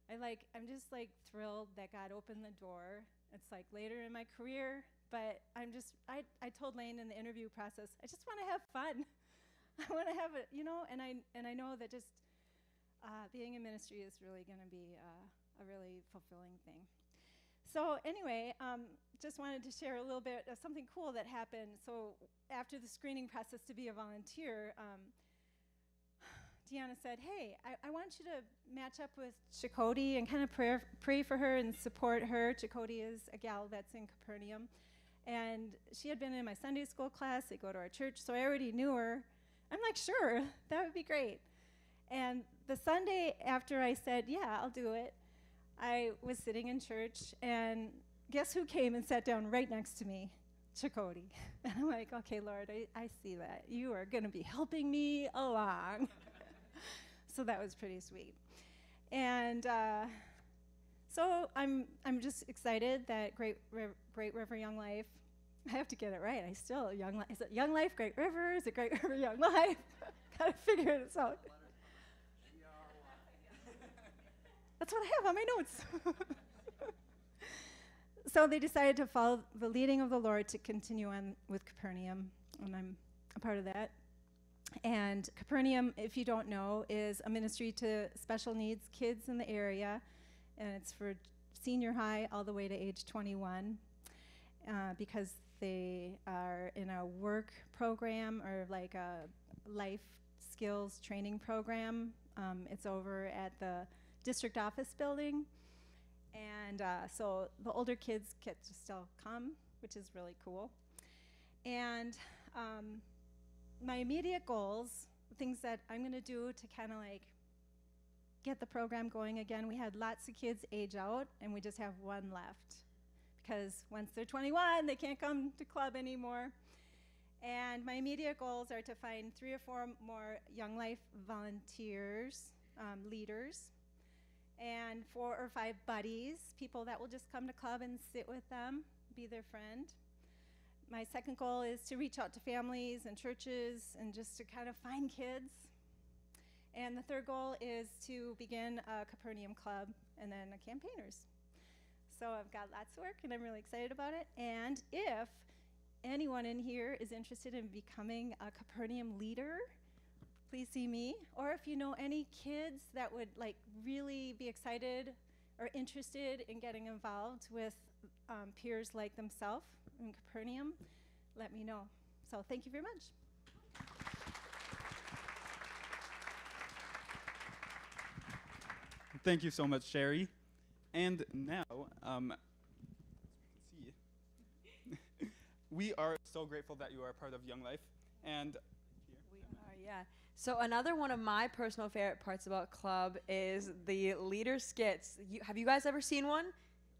I'm just like thrilled that God opened the door. It's like later in my career, but I told Lane in the interview process, I just want to have fun. I want to have it, and I know that just being in ministry is really going to be a really fulfilling thing. So anyway, just wanted to share a little bit of something cool that happened. So after the screening process to be a volunteer, Deanna said, hey, I want you to match up with Chakotay and kind of pray for her and support her. Chakotay is a gal that's in Capernaum. And she had been in my Sunday school class. They go to our church, so I already knew her. I'm like, sure, that would be great. And the Sunday after I said, yeah, I'll do it, I was sitting in church, and guess who came and sat down right next to me? Chakotay. And I'm like, okay, Lord, I see that. You are going to be helping me along. So that was pretty sweet. And so I'm just excited that Great River Young Life, I have to get it right. Is it Young Life, Great River? Is it Great River Young Life? Gotta figure this out. That's what I have on my notes. So they decided to follow the leading of the Lord to continue on with Capernaum, and I'm a part of that. And Capernaum, if you don't know, is a ministry to special needs kids in the area, and it's for senior high all the way to age 21, because they are in a work program or like a life skills training program. It's over at the district office building, and so the older kids get to still come, which is really cool. And my immediate goals, things that I'm going to do to kind of like get the program going again, we had lots of kids age out, and we just have one left, because once they're 21, they can't come to club anymore. And my immediate goals are to find 3 or 4 more Young Life volunteers, leaders, and 4 or 5 buddies, people that will just come to club and sit with them, be their friend. My second goal is to reach out to families and churches and just to kind of find kids. And the third goal is to begin a Capernaum club and then a campaigners. So I've got lots of work, and I'm really excited about it. And if anyone in here is interested in becoming a Capernaum leader, please see me. Or if you know any kids that would like really be excited or interested in getting involved with peers like themselves in Capernaum, let me know. So thank you very much. Thank you so much, Sherry. And now, we are so grateful that you are a part of Young Life. And we are, yeah. So another one of my personal favorite parts about Club is the leader skits. Have you guys ever seen one?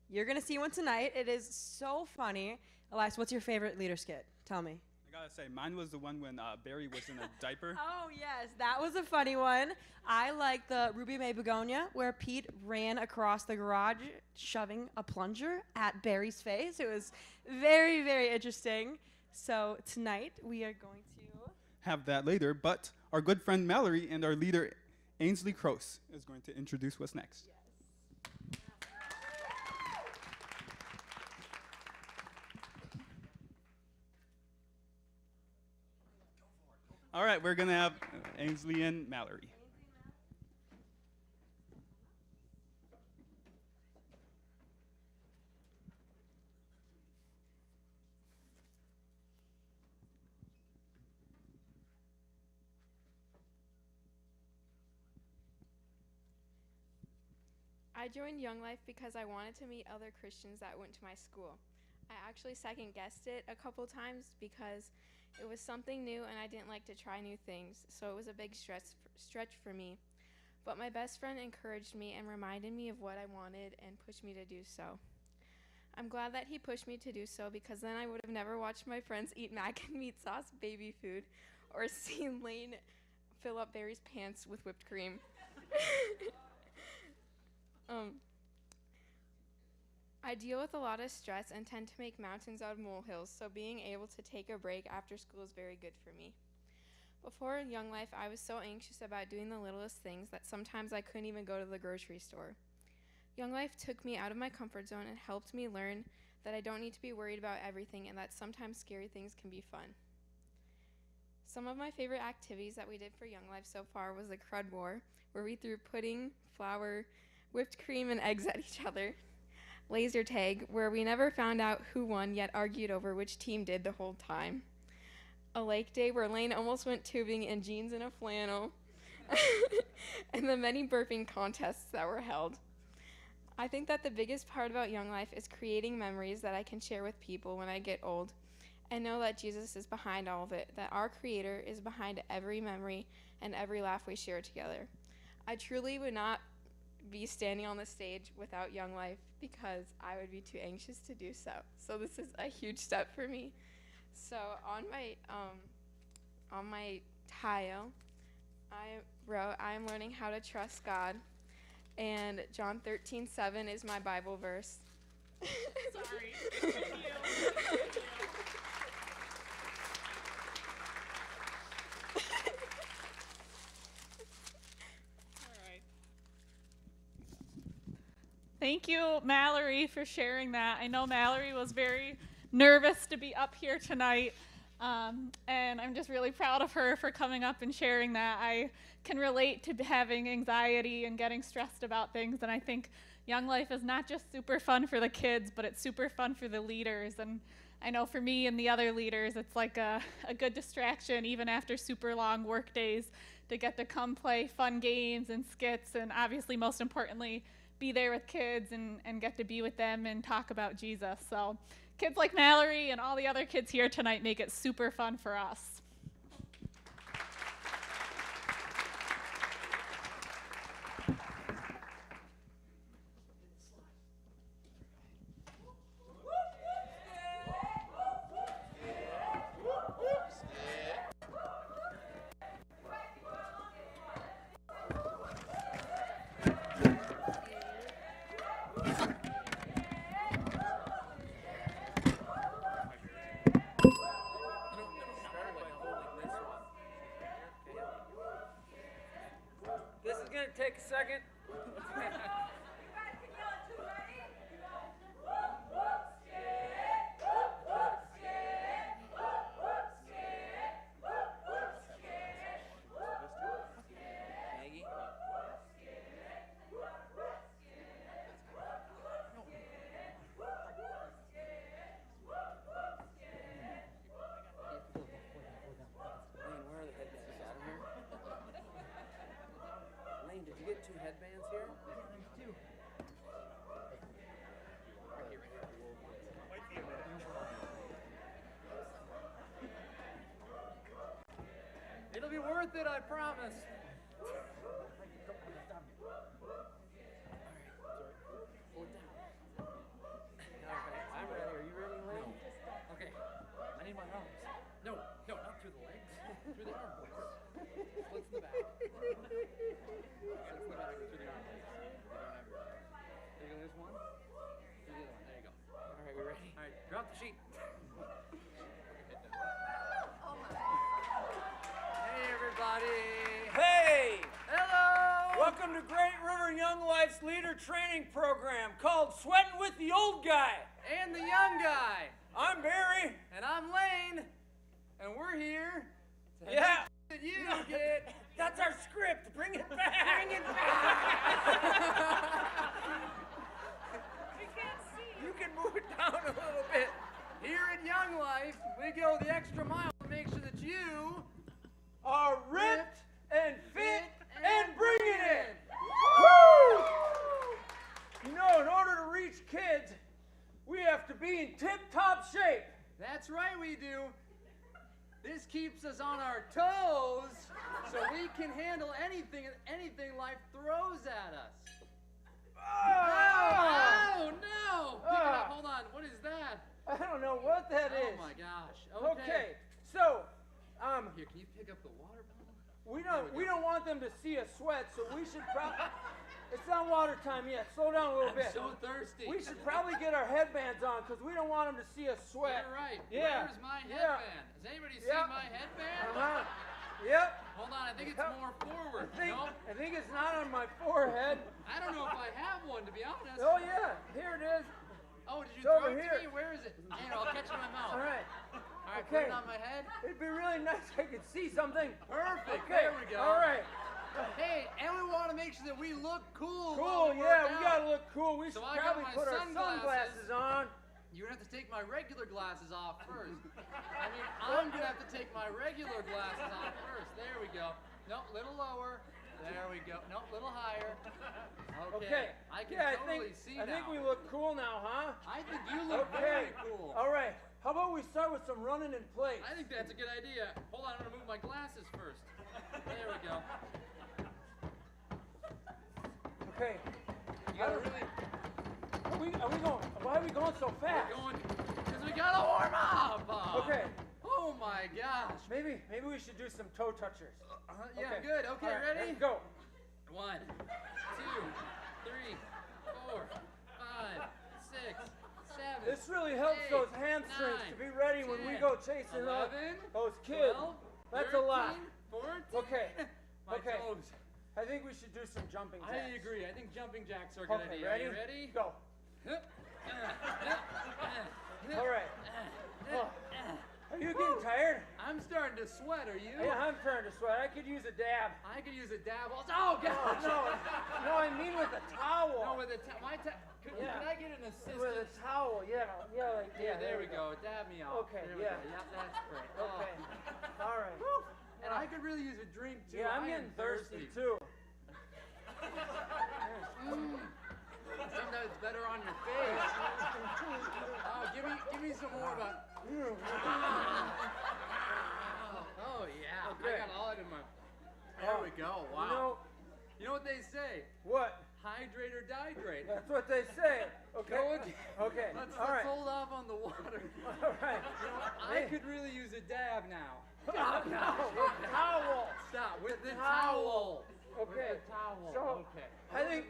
You're going to see one tonight. It is so funny. Elias, what's your favorite leader skit? Tell me. I gotta say, mine was the one when Barry was in a diaper. Oh, yes, that was a funny one. I like the Ruby May Begonia, where Pete ran across the garage shoving a plunger at Barry's face. It was very, very interesting. So tonight we are going to have that later, but our good friend Mallory and our leader Ainsley Cross is going to introduce what's next. Yes. All right, we're going to have Ainsley and Mallory. I joined Young Life because I wanted to meet other Christians that went to my school. I actually second-guessed it a couple times because it was something new and I didn't like to try new things, so it was a big stretch for me. But my best friend encouraged me and reminded me of what I wanted and pushed me to do so. I'm glad that he pushed me to do so, because then I would have never watched my friends eat mac and meat sauce baby food or seen Lane fill up Barry's pants with whipped I deal with a lot of stress and tend to make mountains out of molehills, so being able to take a break after school is very good for me. Before Young Life, I was so anxious about doing the littlest things that sometimes I couldn't even go to the grocery store. Young Life took me out of my comfort zone and helped me learn that I don't need to be worried about everything and that sometimes scary things can be fun. Some of my favorite activities that we did for Young Life so far was the Crud War, where we threw pudding, flour, whipped cream, and eggs at each other. Laser tag, where we never found out who won yet argued over which team did the whole time. A lake day where Lane almost went tubing in jeans and a flannel. And the many burping contests that were held. I think that the biggest part about Young Life is creating memories that I can share with people when I get old and know that Jesus is behind all of it, that our Creator is behind every memory and every laugh we share together. I truly would not be standing on the stage without Young Life because I would be too anxious to do so. So this is a huge step for me. So on my tile, I wrote, I am learning how to trust God. And John 13:7 is my Bible verse. Sorry. Thank you. Thank you, Mallory, for sharing that. I know Mallory was very nervous to be up here tonight, and I'm just really proud of her for coming up and sharing that. I can relate to having anxiety and getting stressed about things, and I think Young Life is not just super fun for the kids, but it's super fun for the leaders. And I know for me and the other leaders, it's like a good distraction, even after super long work days, to get to come play fun games and skits, and obviously, most importantly, be there with kids and get to be with them and talk about Jesus. So kids like Mallory and all the other kids here tonight make it super fun for us. Take a second. Did you get 2 headbands here? Yeah, there's 2. It'll be worth it, I promise. I'm ready. Are you ready, Lane? No. Okay. I need my arms. No, not through the legs. Through the arm holes. Splits in the back. Splits in the back through the arm holes. There you go. There's one. Through the other one. There you go. All right, we ready? All right, drop the sheet. Hey, everybody. Hey! Hello! Welcome to Great River Young Life's leader training program called Sweating with the Old Guy. And the young guy. I'm Barry. And I'm Lane. And we're here to Yeah. that you get. That's our script. Bring it back. Bring it back. You can move it down a little bit. Here at Young Life, we go the extra mile to make sure that you are ripped and fit and bringing it. Woo! You know, in order to reach kids, we have to be in tip-top shape. That's right, we do. This keeps us on our toes so we can handle anything life throws at us. Oh no! Pick it up. Hold on. What is that? I don't know what that is. Oh my gosh. Okay, so here, can you pick up the water bottle? we don't want them to see us sweat, so we should probably. It's not water time yet. Slow down a little bit. so thirsty. We should probably get our headbands on because we don't want them to see us sweat. You're right. Yeah. Where's my Yeah. headband? Has anybody Yep. seen my headband? Uh-huh. Yep. Hold on, I think it's Yep. more forward. I think it's not on my forehead. I don't know if I have one, to be honest. Oh, yeah. Here it is. Oh, did you It's throw over it here. to me? Where is it? Here, I'll catch it in my mouth. All right. All right, Okay. put it on my head. It'd be really nice if I could see something. Perfect. Okay. There we go. All right. Hey, and we want to make sure that we look cool. Cool, while we yeah, work we out. gotta look cool. We So should I got probably my put our sunglasses on. You're gonna have to take my regular glasses off first. I mean, I'm gonna have to take my regular glasses off first. There we go. Nope, little lower. There we go. Nope, little higher. Okay. I can totally see now. I think we look cool now, huh? I think you look Okay. very cool. All right. How about we start with some running in place? I think that's a good idea. Hold on, I'm gonna move my glasses first. There we go. Okay. You gotta really. Are we going? Why are we going so fast? We're going because we gotta warm up. Okay. Oh my gosh. Maybe we should do some toe touchers. Yeah, Okay. good. Okay, All right, ready? Let's go. 1, 2, 3, 4, 5, 6, 7. This really helps 8, those hamstrings 9, to be ready when we 10, go chasing 11, those kids. 12, That's 13, a lot. 14. Okay. My Okay. toes. I think we should do some jumping jacks. I agree. I think jumping jacks are a good Okay, idea. ready? Are you ready? Go. All right. Oh. Are you getting tired? I'm starting to sweat. Are you? Yeah, I'm starting to sweat. I could use a dab. I could use a dab. Oh gosh. No, I mean with a towel. No, with a could I get an assistant? With a towel, yeah, like Yeah, there we go. Dab me off. Okay, There we yeah. go. Yeah, that's great. Okay. All right. And I could really use a drink too. Yeah, I'm I am getting thirsty too. Sometimes it's better on your face. Oh, give me some more about. Oh yeah, Okay. I got all it in my. There we go. Wow. You know what they say? What? Hydrate or dihydrate. That's what they say. Okay. Okay. Let's All right. hold off on the water. All right. You know what? I could really use a dab now. No, with the towel. Stop with the Towel. towel. Okay. With the towel. So, Okay. I think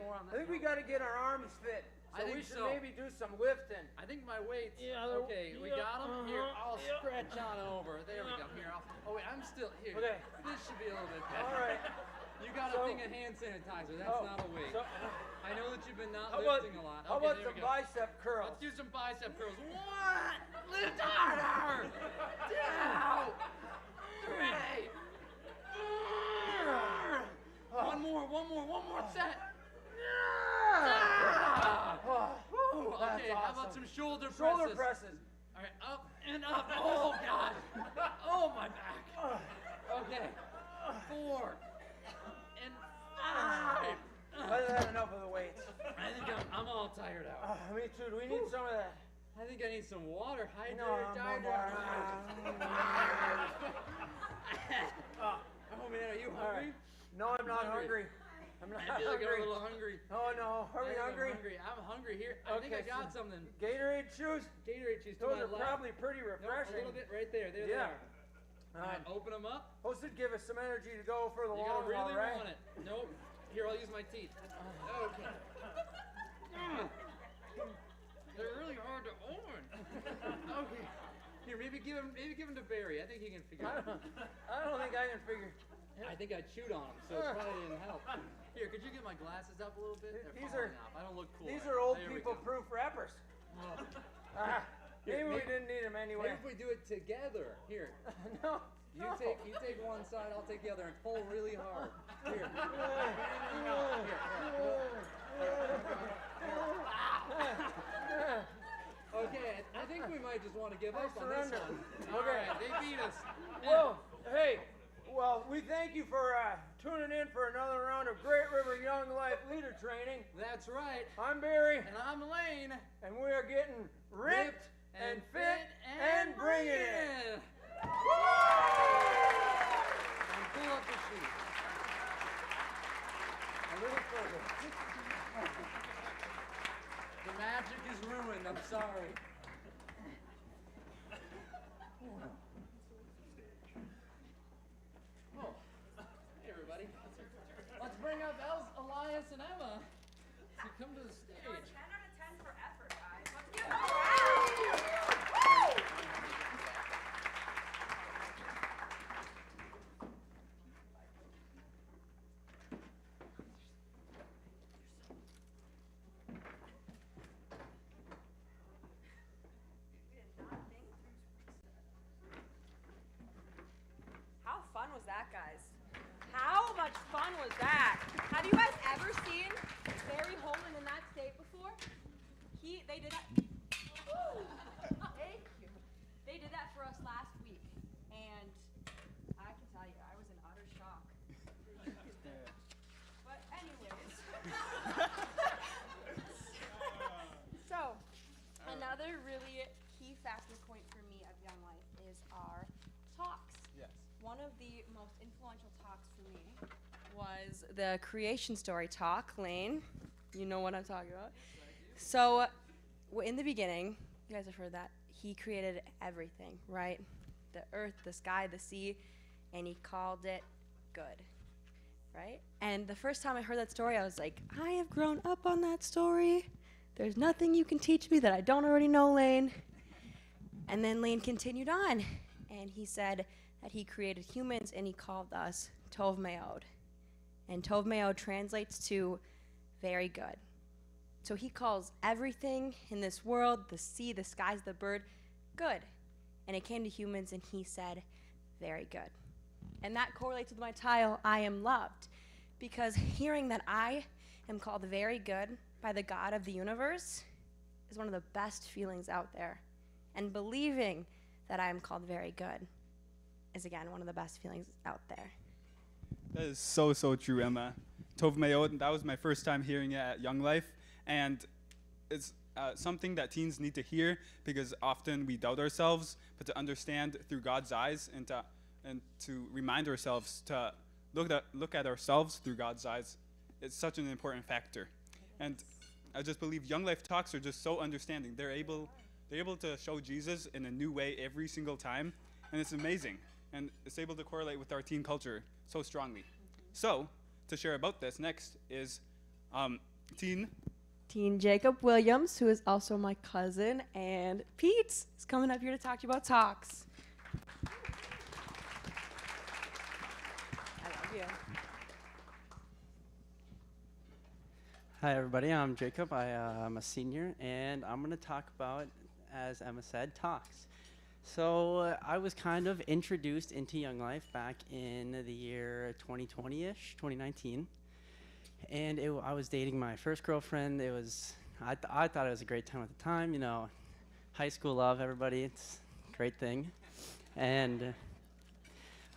we got to get our arms fit. I think we should so. maybe do some lifting. I think my weights. Yeah, Okay, we yeah, got them. Here, I'll yeah. stretch on over. There we go. Here, oh wait, I'm still here. Okay. This should be a little bit better. All right. You got a thing of hand sanitizer. That's not a weight. I know that you've been not lifting a lot. How Okay, about there some we go. bicep curls? Let's do some bicep curls. 1, lift harder. 2, 3. 4. One more set. Woo, okay, how about some shoulder presses? Shoulder presses. All right, up and up. Oh, God. Oh, my back. Okay. 4 and 5. I've had enough of the weights. I think I'm all tired out. Me too. Do we need some of that? I think I need some water. Hydrate, No, Oh, man, are you All hungry? right. No, I'm not hungry. I'm not I feel like hungry. I'm a little hungry. Oh no, are we hungry? I'm hungry here. I think I Okay, got so something. Gatorade shoes? Gatorade shoes to Those my are left. probably pretty No, refreshing. a little bit right there. There Yeah. they are. All right, open them up. Those should give us some energy to go for the You long gotta really haul, right? want it. Nope. Here, I'll use my teeth. Okay. They're really hard to open. Okay. Here, maybe give them to Barry. I think he can figure it out. I don't think I can figure. I think I chewed on them, so it probably didn't help. Here, could you get my glasses up a little bit? They're These falling are- off. I don't look cool. These are old There we people go. proof wrappers. Here, Maybe we didn't need them anyway. Maybe if we do it together. Here. No. You take one side, I'll take the other, and pull really hard. Here. Okay, I think we might just want to give up on this surrender. one. Okay. All right, they beat us. Well, hey, we thank you for tuning in for another round of Great River Young Life Leader Training. That's right. I'm Barry. And I'm Lane. And we are getting ripped and fit and bringing it. And pull up the sheet. A little further. The magic is ruined. I'm sorry. Oh, hey everybody. Let's bring up Elias and Emma. come to the stage. 10 out of 10 for effort, guys. Let's give them a round. How fun was that, guys? How much fun was that? Have you guys ever seen Barry Holman in that state before? They did that. Woo! Thank you. They did that for us last week, and I can tell you, I was in utter shock. But anyways, so another really key fascinating point for me of Young Life is our talks. Yes. One of the most influential talks for me was the creation story talk. Lane, you know what I'm talking about. So, in the beginning, you guys have heard that, he created everything, right? The earth, the sky, the sea, and he called it good, right? And the first time I heard that story, I was like, I have grown up on that story. There's nothing you can teach me that I don't already know, Lane. And then Lane continued on, and he said that he created humans and he called us Tov Meod. And Tov Meod translates to very good. So he calls everything in this world, the sea, the skies, the bird, good. And it came to humans and he said, very good. And that correlates with my title, I am loved. Because hearing that I am called very good by the God of the universe is one of the best feelings out there. And believing that I am called very good is, again, one of the best feelings out there. That is so, so true, Emma. Tov Meod, that was my first time hearing it at Young Life. And it's something that teens need to hear because often we doubt ourselves, but to understand through God's eyes and to remind ourselves to look at ourselves through God's eyes, it's such an important factor. And I just believe Young Life Talks are just so understanding. They're able to show Jesus in a new way every single time, and it's amazing. And it's able to correlate with our teen culture so strongly. So, to share about this next is Teen Jacob Williams, who is also my cousin, and Pete is coming up here to talk to you about talks. I love you. Hi everybody, I'm Jacob. I'm a senior, and I'm going to talk about, as Emma said, talks. So I was kind of introduced into Young Life back in the year 2020-ish, 2019. And I was dating my first girlfriend. I thought it was a great time at the time, you know, high school love, everybody, it's a great thing. And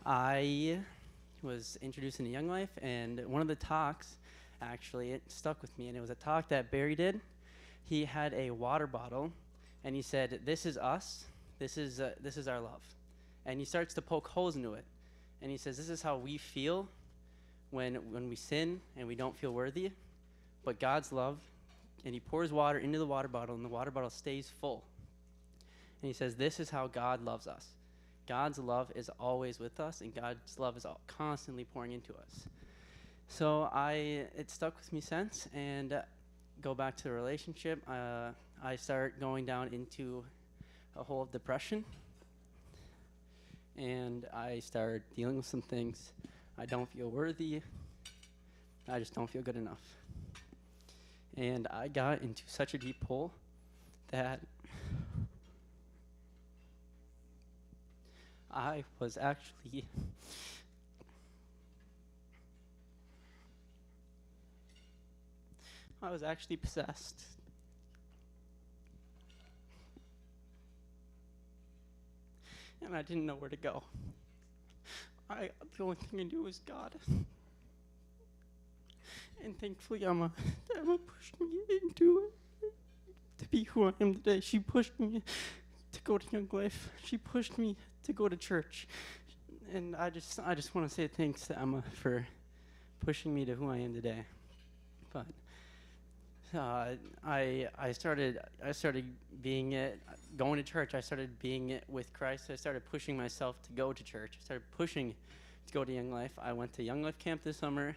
I was introduced into Young Life, and one of the talks, actually, it stuck with me, and it was a talk that Barry did. He had a water bottle, and he said, "This is us. This is our love." And he starts to poke holes into it, and he says, "This is how we feel when we sin and we don't feel worthy, but God's love," and he pours water into the water bottle, and the water bottle stays full. And he says, "This is how God loves us. God's love is always with us, and God's love is constantly pouring into us." So it stuck with me since, and go back to the relationship. I start going down into a hole of depression, and I start dealing with some things. I don't feel worthy. I just don't feel good enough. And I got into such a deep hole that I was actually possessed. And I didn't know where to go. The only thing I knew was God. And thankfully, Emma pushed me to be who I am today. She pushed me to go to Young Life. She pushed me to go to church. And I just want to say thanks to Emma for pushing me to who I am today. But I started going to church. I started being it with Christ. I started pushing myself to go to church. I started pushing to go to Young Life. I went to Young Life camp this summer,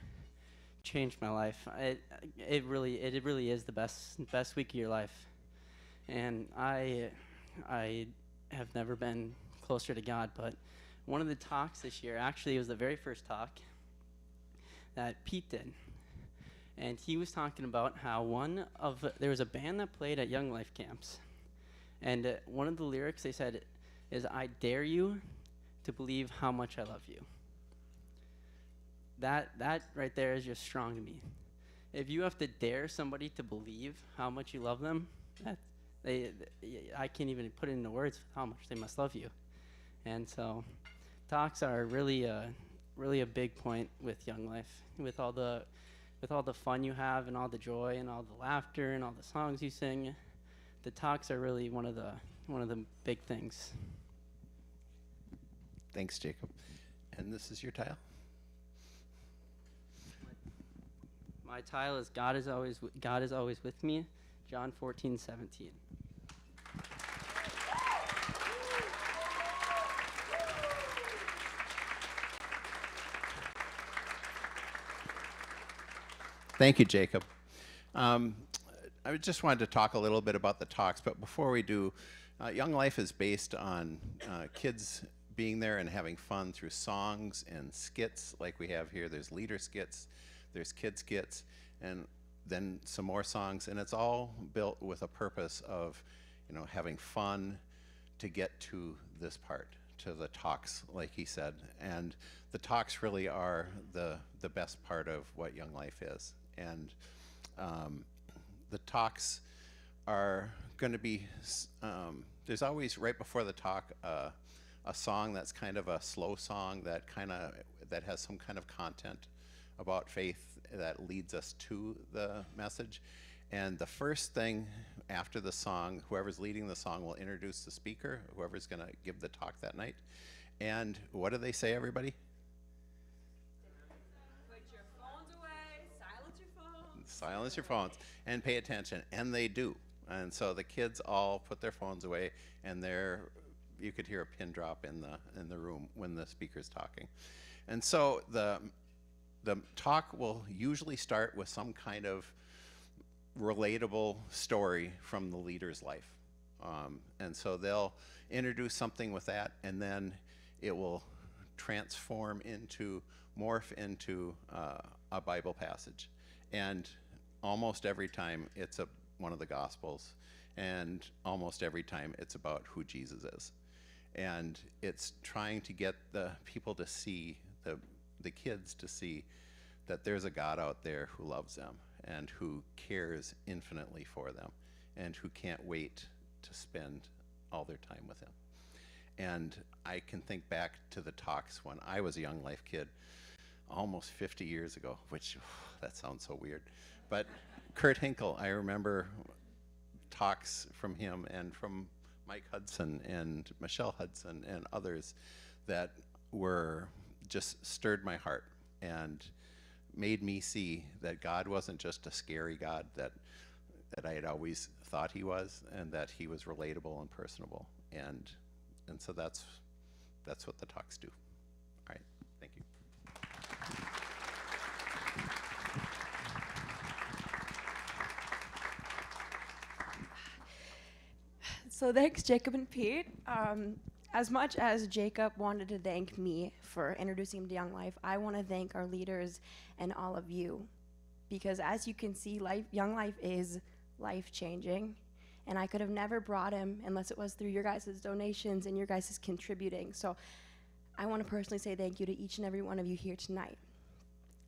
changed my life. It really is the best week of your life. And I have never been closer to God, but one of the talks this year, actually it was the very first talk that Pete did. And he was talking about how there was a band that played at Young Life camps. And one of the lyrics they said is, "I dare you to believe how much I love you." That right there is just strong to me. If you have to dare somebody to believe how much you love them, I can't even put it into words how much they must love you. And so talks are really a big point with Young Life, with all the fun you have and all the joy and all the laughter and all the songs you sing. The talks are really one of the big things. Thanks, Jacob. And this is your tile? My tile is God is always with me, John 14:17. Thank you, Jacob. I just wanted to talk a little bit about the talks, but before we do, Young Life is based on kids being there and having fun through songs and skits like we have here. There's leader skits, there's kid skits, and then some more songs, and it's all built with a purpose of, having fun to get to this part, to the talks, like he said. And the talks really are the best part of what Young Life is. And the talks are going to be, there's always right before the talk a song that's kind of a slow song that has some kind of content about faith that leads us to the message. And the first thing after the song, whoever's leading the song will introduce the speaker, whoever's going to give the talk that night. And what do they say, everybody? Put your phones away, silence your phones. Silence your phones and pay attention. And they do. And so the kids all put their phones away, and you could hear a pin drop in the room when the speaker's talking. And so the talk will usually start with some kind of relatable story from the leader's life. And so they'll introduce something with that, and then it will morph into a Bible passage. And almost every time it's one of the Gospels, and almost every time it's about who Jesus is. And it's trying to get the people to see, the kids to see that there's a God out there who loves them and who cares infinitely for them and who can't wait to spend all their time with him. And I can think back to the talks when I was a Young Life kid almost 50 years ago, which that sounds so weird. But Kurt Hinkle, I remember talks from him and from Mike Hudson and Michelle Hudson and others that were just stirred my heart and made me see that God wasn't just a scary God that I had always thought he was, and that he was relatable and personable. And so that's what the talks do. All right, thank you. So thanks, Jacob and Pete. As much as Jacob wanted to thank me for introducing him to Young Life, I want to thank our leaders and all of you. Because as you can see, Young Life is life-changing. And I could have never brought him unless it was through your guys' donations and your guys' contributing. So I want to personally say thank you to each and every one of you here tonight.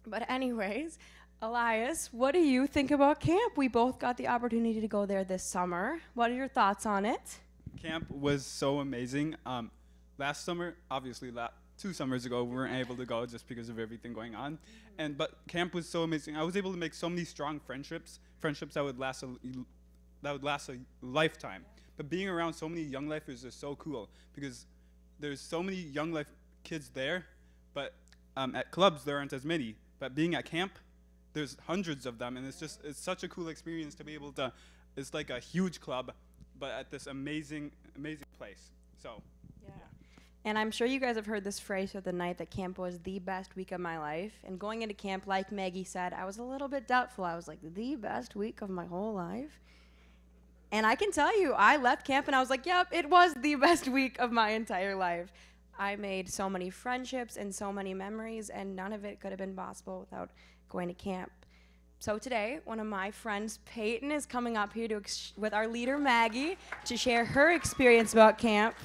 But anyways, Elias, what do you think about camp? We both got the opportunity to go there this summer. What are your thoughts on it? Camp was so amazing. Last summer, obviously 2 summers ago, we weren't able to go just because of everything going on. But camp was so amazing. I was able to make so many strong friendships that would last a lifetime. But being around so many Young Lifers is so cool because there's so many Young Life kids there, but at clubs there aren't as many. But being at camp, there's hundreds of them, and it's such a cool experience to be able to. It's like a huge club, but at this amazing place. So. Yeah. And I'm sure you guys have heard this phrase throughout the night that camp was the best week of my life. And going into camp, like Maggie said, I was a little bit doubtful. I was like, the best week of my whole life? And I can tell you, I left camp and I was like, yep, it was the best week of my entire life. I made so many friendships and so many memories, and none of it could have been possible without going to camp. So today, one of my friends, Peyton, is coming up here with our leader, Maggie, to share her experience about camp.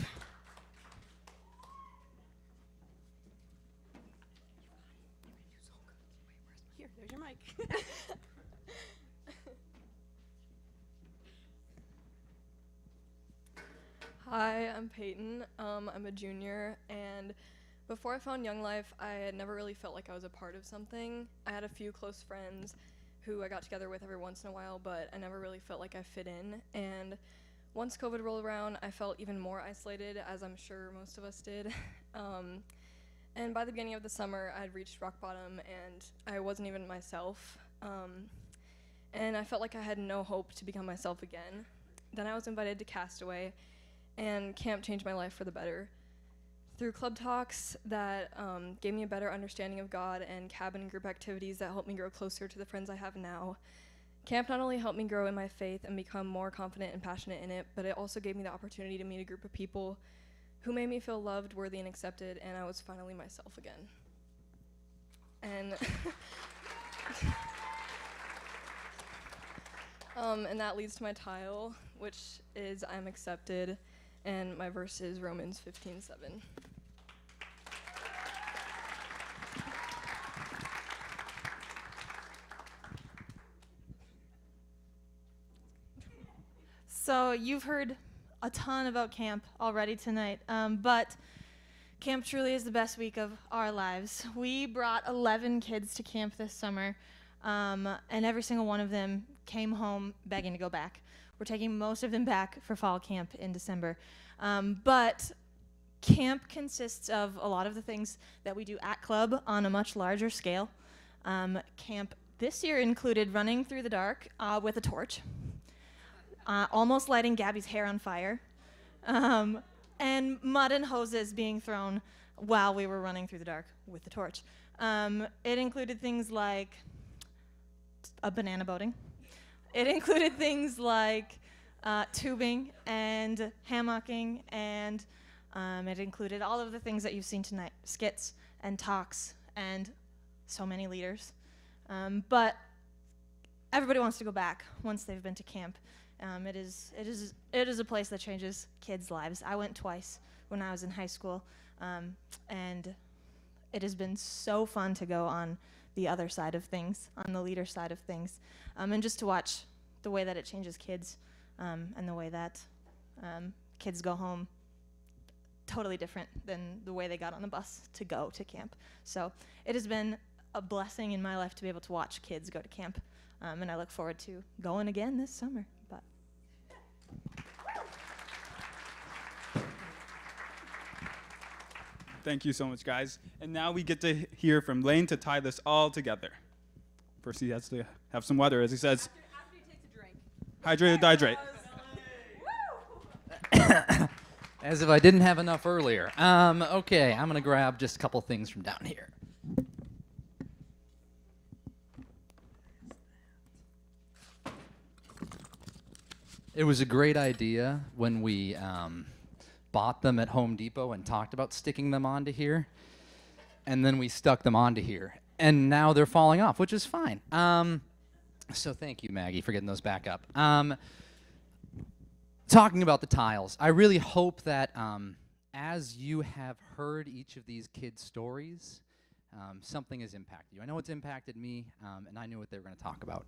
Here, there's your mic. Hi, I'm Peyton. I'm a junior, and before I found Young Life, I had never really felt like I was a part of something. I had a few close friends who I got together with every once in a while, but I never really felt like I fit in. And once COVID rolled around, I felt even more isolated, as I'm sure most of us did. And by the beginning of the summer, I'd reached rock bottom, and I wasn't even myself. And I felt like I had no hope to become myself again. Then I was invited to Castaway, and camp changed my life for the better. Through club talks that gave me a better understanding of God, and cabin group activities that helped me grow closer to the friends I have now, camp not only helped me grow in my faith and become more confident and passionate in it, but it also gave me the opportunity to meet a group of people who made me feel loved, worthy, and accepted, and I was finally myself again. And and that leads to my tile, which is I'm accepted, and my verse is Romans 15:7. So you've heard a ton about camp already tonight, but camp truly is the best week of our lives. We brought 11 kids to camp this summer, and every single one of them came home begging to go back. We're taking most of them back for fall camp in December. But camp consists of a lot of the things that we do at club on a much larger scale. Camp this year included running through the dark with a torch, almost lighting Gabby's hair on fire, and mud and hoses being thrown while we were running through the dark with the torch. It included things like a banana boating. It included things like tubing and hammocking, and it included all of the things that you've seen tonight, skits and talks and so many leaders. But everybody wants to go back once they've been to camp. It is a place that changes kids' lives. I went twice when I was in high school, and it has been so fun to go on the other side of things, on the leader side of things, and just to watch the way that it changes kids, and the way that kids go home totally different than the way they got on the bus to go to camp. So it has been a blessing in my life to be able to watch kids go to camp, and I look forward to going again this summer. But Thank you so much, guys. And now we get to hear from Lane to tie this all together. First, he has to have some water, as he says. After he takes a drink. Hydrate or dihydrate. As if I didn't have enough earlier. Okay, I'm gonna grab just a couple things from down here. It was a great idea when we bought them at Home Depot and talked about sticking them onto here, and then we stuck them onto here, and now they're falling off, which is fine. So thank you, Maggie, for getting those back up. Talking about the tiles, I really hope that as you have heard each of these kids' stories, something has impacted you. I know it's impacted me, and I knew what they were going to talk about.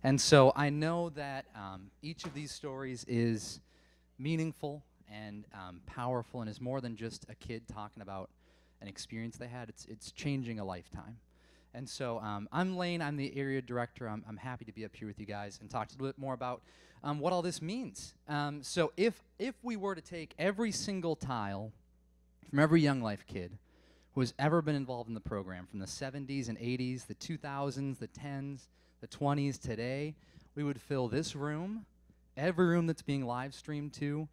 And so I know that each of these stories is meaningful and powerful, and is more than just a kid talking about an experience they had. It's changing a lifetime. And so I'm Lane. I'm the area director. I'm happy to be up here with you guys and talk a little bit more about what all this means. So if we were to take every single tile from every Young Life kid who has ever been involved in the program, from the 70s and 80s, the 2000s, the 10s, the 20s, today, we would fill this room, every room that's being live streamed to,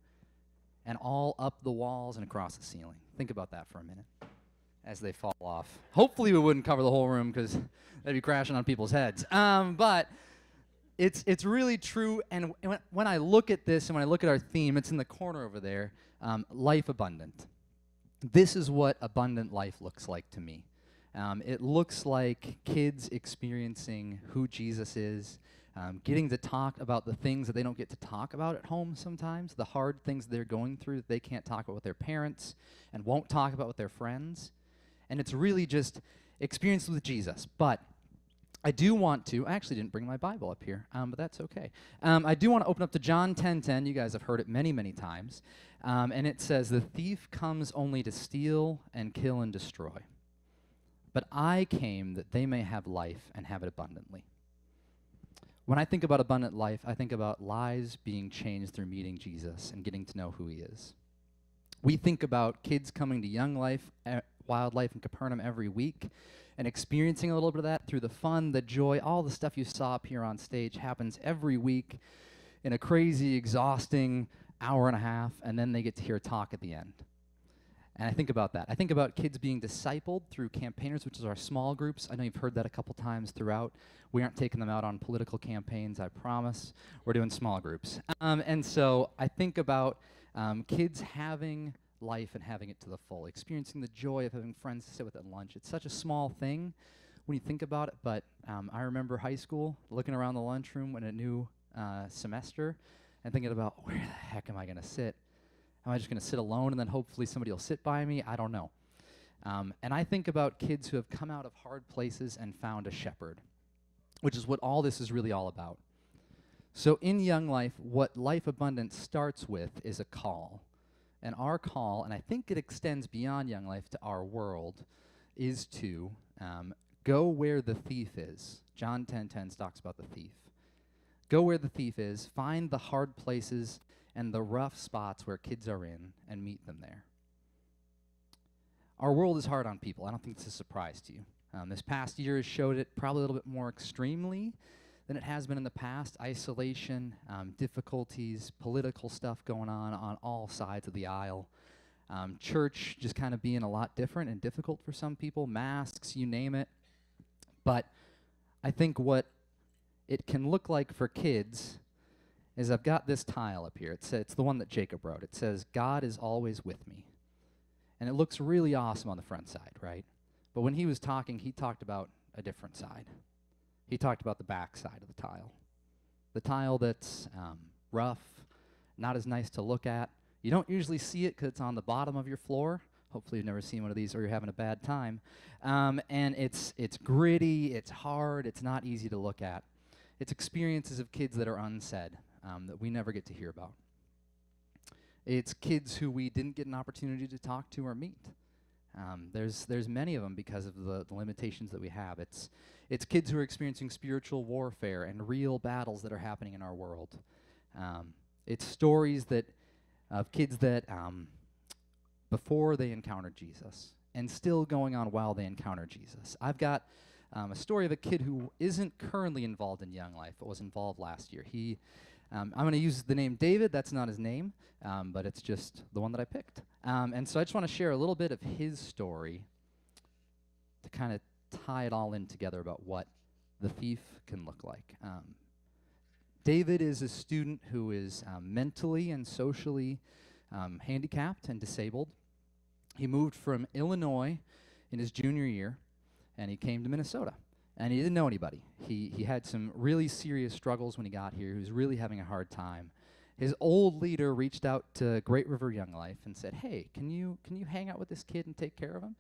and all up the walls and across the ceiling. Think about that for a minute as they fall off. Hopefully we wouldn't cover the whole room because they'd be crashing on people's heads. But it's really true. And when I look at this and when I look at our theme, it's in the corner over there, life abundant. This is what abundant life looks like to me. It looks like kids experiencing who Jesus is, getting to talk about the things that they don't get to talk about at home sometimes, the hard things they're going through that they can't talk about with their parents and won't talk about with their friends. And it's really just experience with Jesus. But I do want to, I actually didn't bring my Bible up here, but that's okay. I do want to open up to John 10:10. You guys have heard it many, many times. And it says, "The thief comes only to steal and kill and destroy. But I came that they may have life and have it abundantly." When I think about abundant life, I think about lives being changed through meeting Jesus and getting to know who he is. We think about kids coming to Young Life, Wildlife in Capernaum every week and experiencing a little bit of that through the fun, the joy, all the stuff you saw up here on stage happens every week in a crazy, exhausting hour and a half, and then they get to hear a talk at the end. And I think about that. I think about kids being discipled through campaigners, which is our small groups. I know you've heard that a couple times throughout. We aren't taking them out on political campaigns, I promise. We're doing small groups. And so I think about kids having life and having it to the full, experiencing the joy of having friends to sit with at lunch. It's such a small thing when you think about it, but I remember high school, looking around the lunchroom in a new semester and thinking about, where the heck am I going to sit? Am I just going to sit alone and then hopefully somebody will sit by me? I don't know. And I think about kids who have come out of hard places and found a shepherd, which is what all this is really all about. So in Young Life, what Life Abundant starts with is a call. And our call, and I think it extends beyond Young Life to our world, is to go where the thief is. John 10:10 talks about the thief. Go where the thief is, find the hard places and the rough spots where kids are in, and meet them there. Our world is hard on people. I don't think it's a surprise to you. This past year has showed it probably a little bit more extremely than it has been in the past. Isolation, difficulties, political stuff going on all sides of the aisle. Church just kind of being a lot different and difficult for some people. Masks, you name it. But I think what it can look like for kids is I've got this tile up here. It's the one that Jacob wrote. It says, "God is always with me." And it looks really awesome on the front side, right? But when he was talking, he talked about a different side. He talked about the back side of the tile. The tile that's rough, not as nice to look at. You don't usually see it because it's on the bottom of your floor. Hopefully you've never seen one of these or you're having a bad time. And it's gritty, it's hard, it's not easy to look at. It's experiences of kids that are unsaid, that we never get to hear about. It's kids who we didn't get an opportunity to talk to or meet. There's many of them because of the limitations that we have. It's kids who are experiencing spiritual warfare and real battles that are happening in our world. It's stories of kids that before they encountered Jesus and still going on while they encounter Jesus. I've got a story of a kid who isn't currently involved in Young Life, but was involved last year. I'm going to use the name David. That's not his name, but it's just the one that I picked. And so I just want to share a little bit of his story to kind of tie it all in together about what the thief can look like. David is a student who is mentally and socially handicapped and disabled. He moved from Illinois in his junior year, and he came to Minnesota. And he didn't know anybody. He had some really serious struggles when he got here. He was really having a hard time. His old leader reached out to Great River Young Life and said, "Hey, can you hang out with this kid and take care of him?"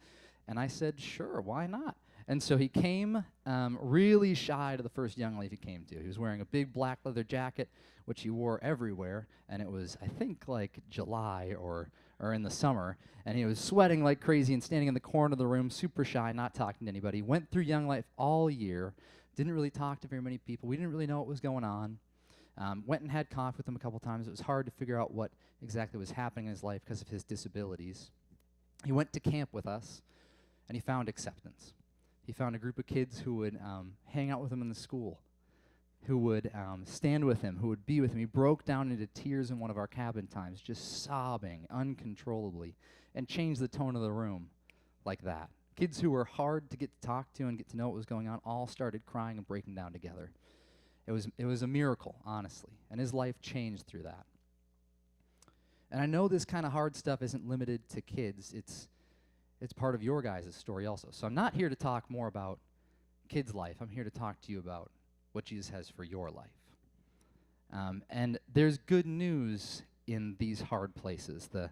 And I said, "Sure, why not?" And so he came really shy to the first Young Life he came to. He was wearing a big black leather jacket, which he wore everywhere, and it was, I think, like July or in the summer, and he was sweating like crazy and standing in the corner of the room, super shy, not talking to anybody. Went through Young Life all year, didn't really talk to very many people. We didn't really know what was going on. Went and had coffee with him a couple times. It was hard to figure out what exactly was happening in his life because of his disabilities. He went to camp with us, and he found acceptance. He found a group of kids who would hang out with him in the school, who would stand with him, who would be with him. He broke down into tears in one of our cabin times, just sobbing uncontrollably, and changed the tone of the room like that. Kids who were hard to get to talk to and get to know what was going on all started crying and breaking down together. It was a miracle, honestly, and his life changed through that. And I know this kind of hard stuff isn't limited to kids. It's part of your guys' story also. So I'm not here to talk more about kids' life. I'm here to talk to you about what Jesus has for your life. And there's good news in these hard places, the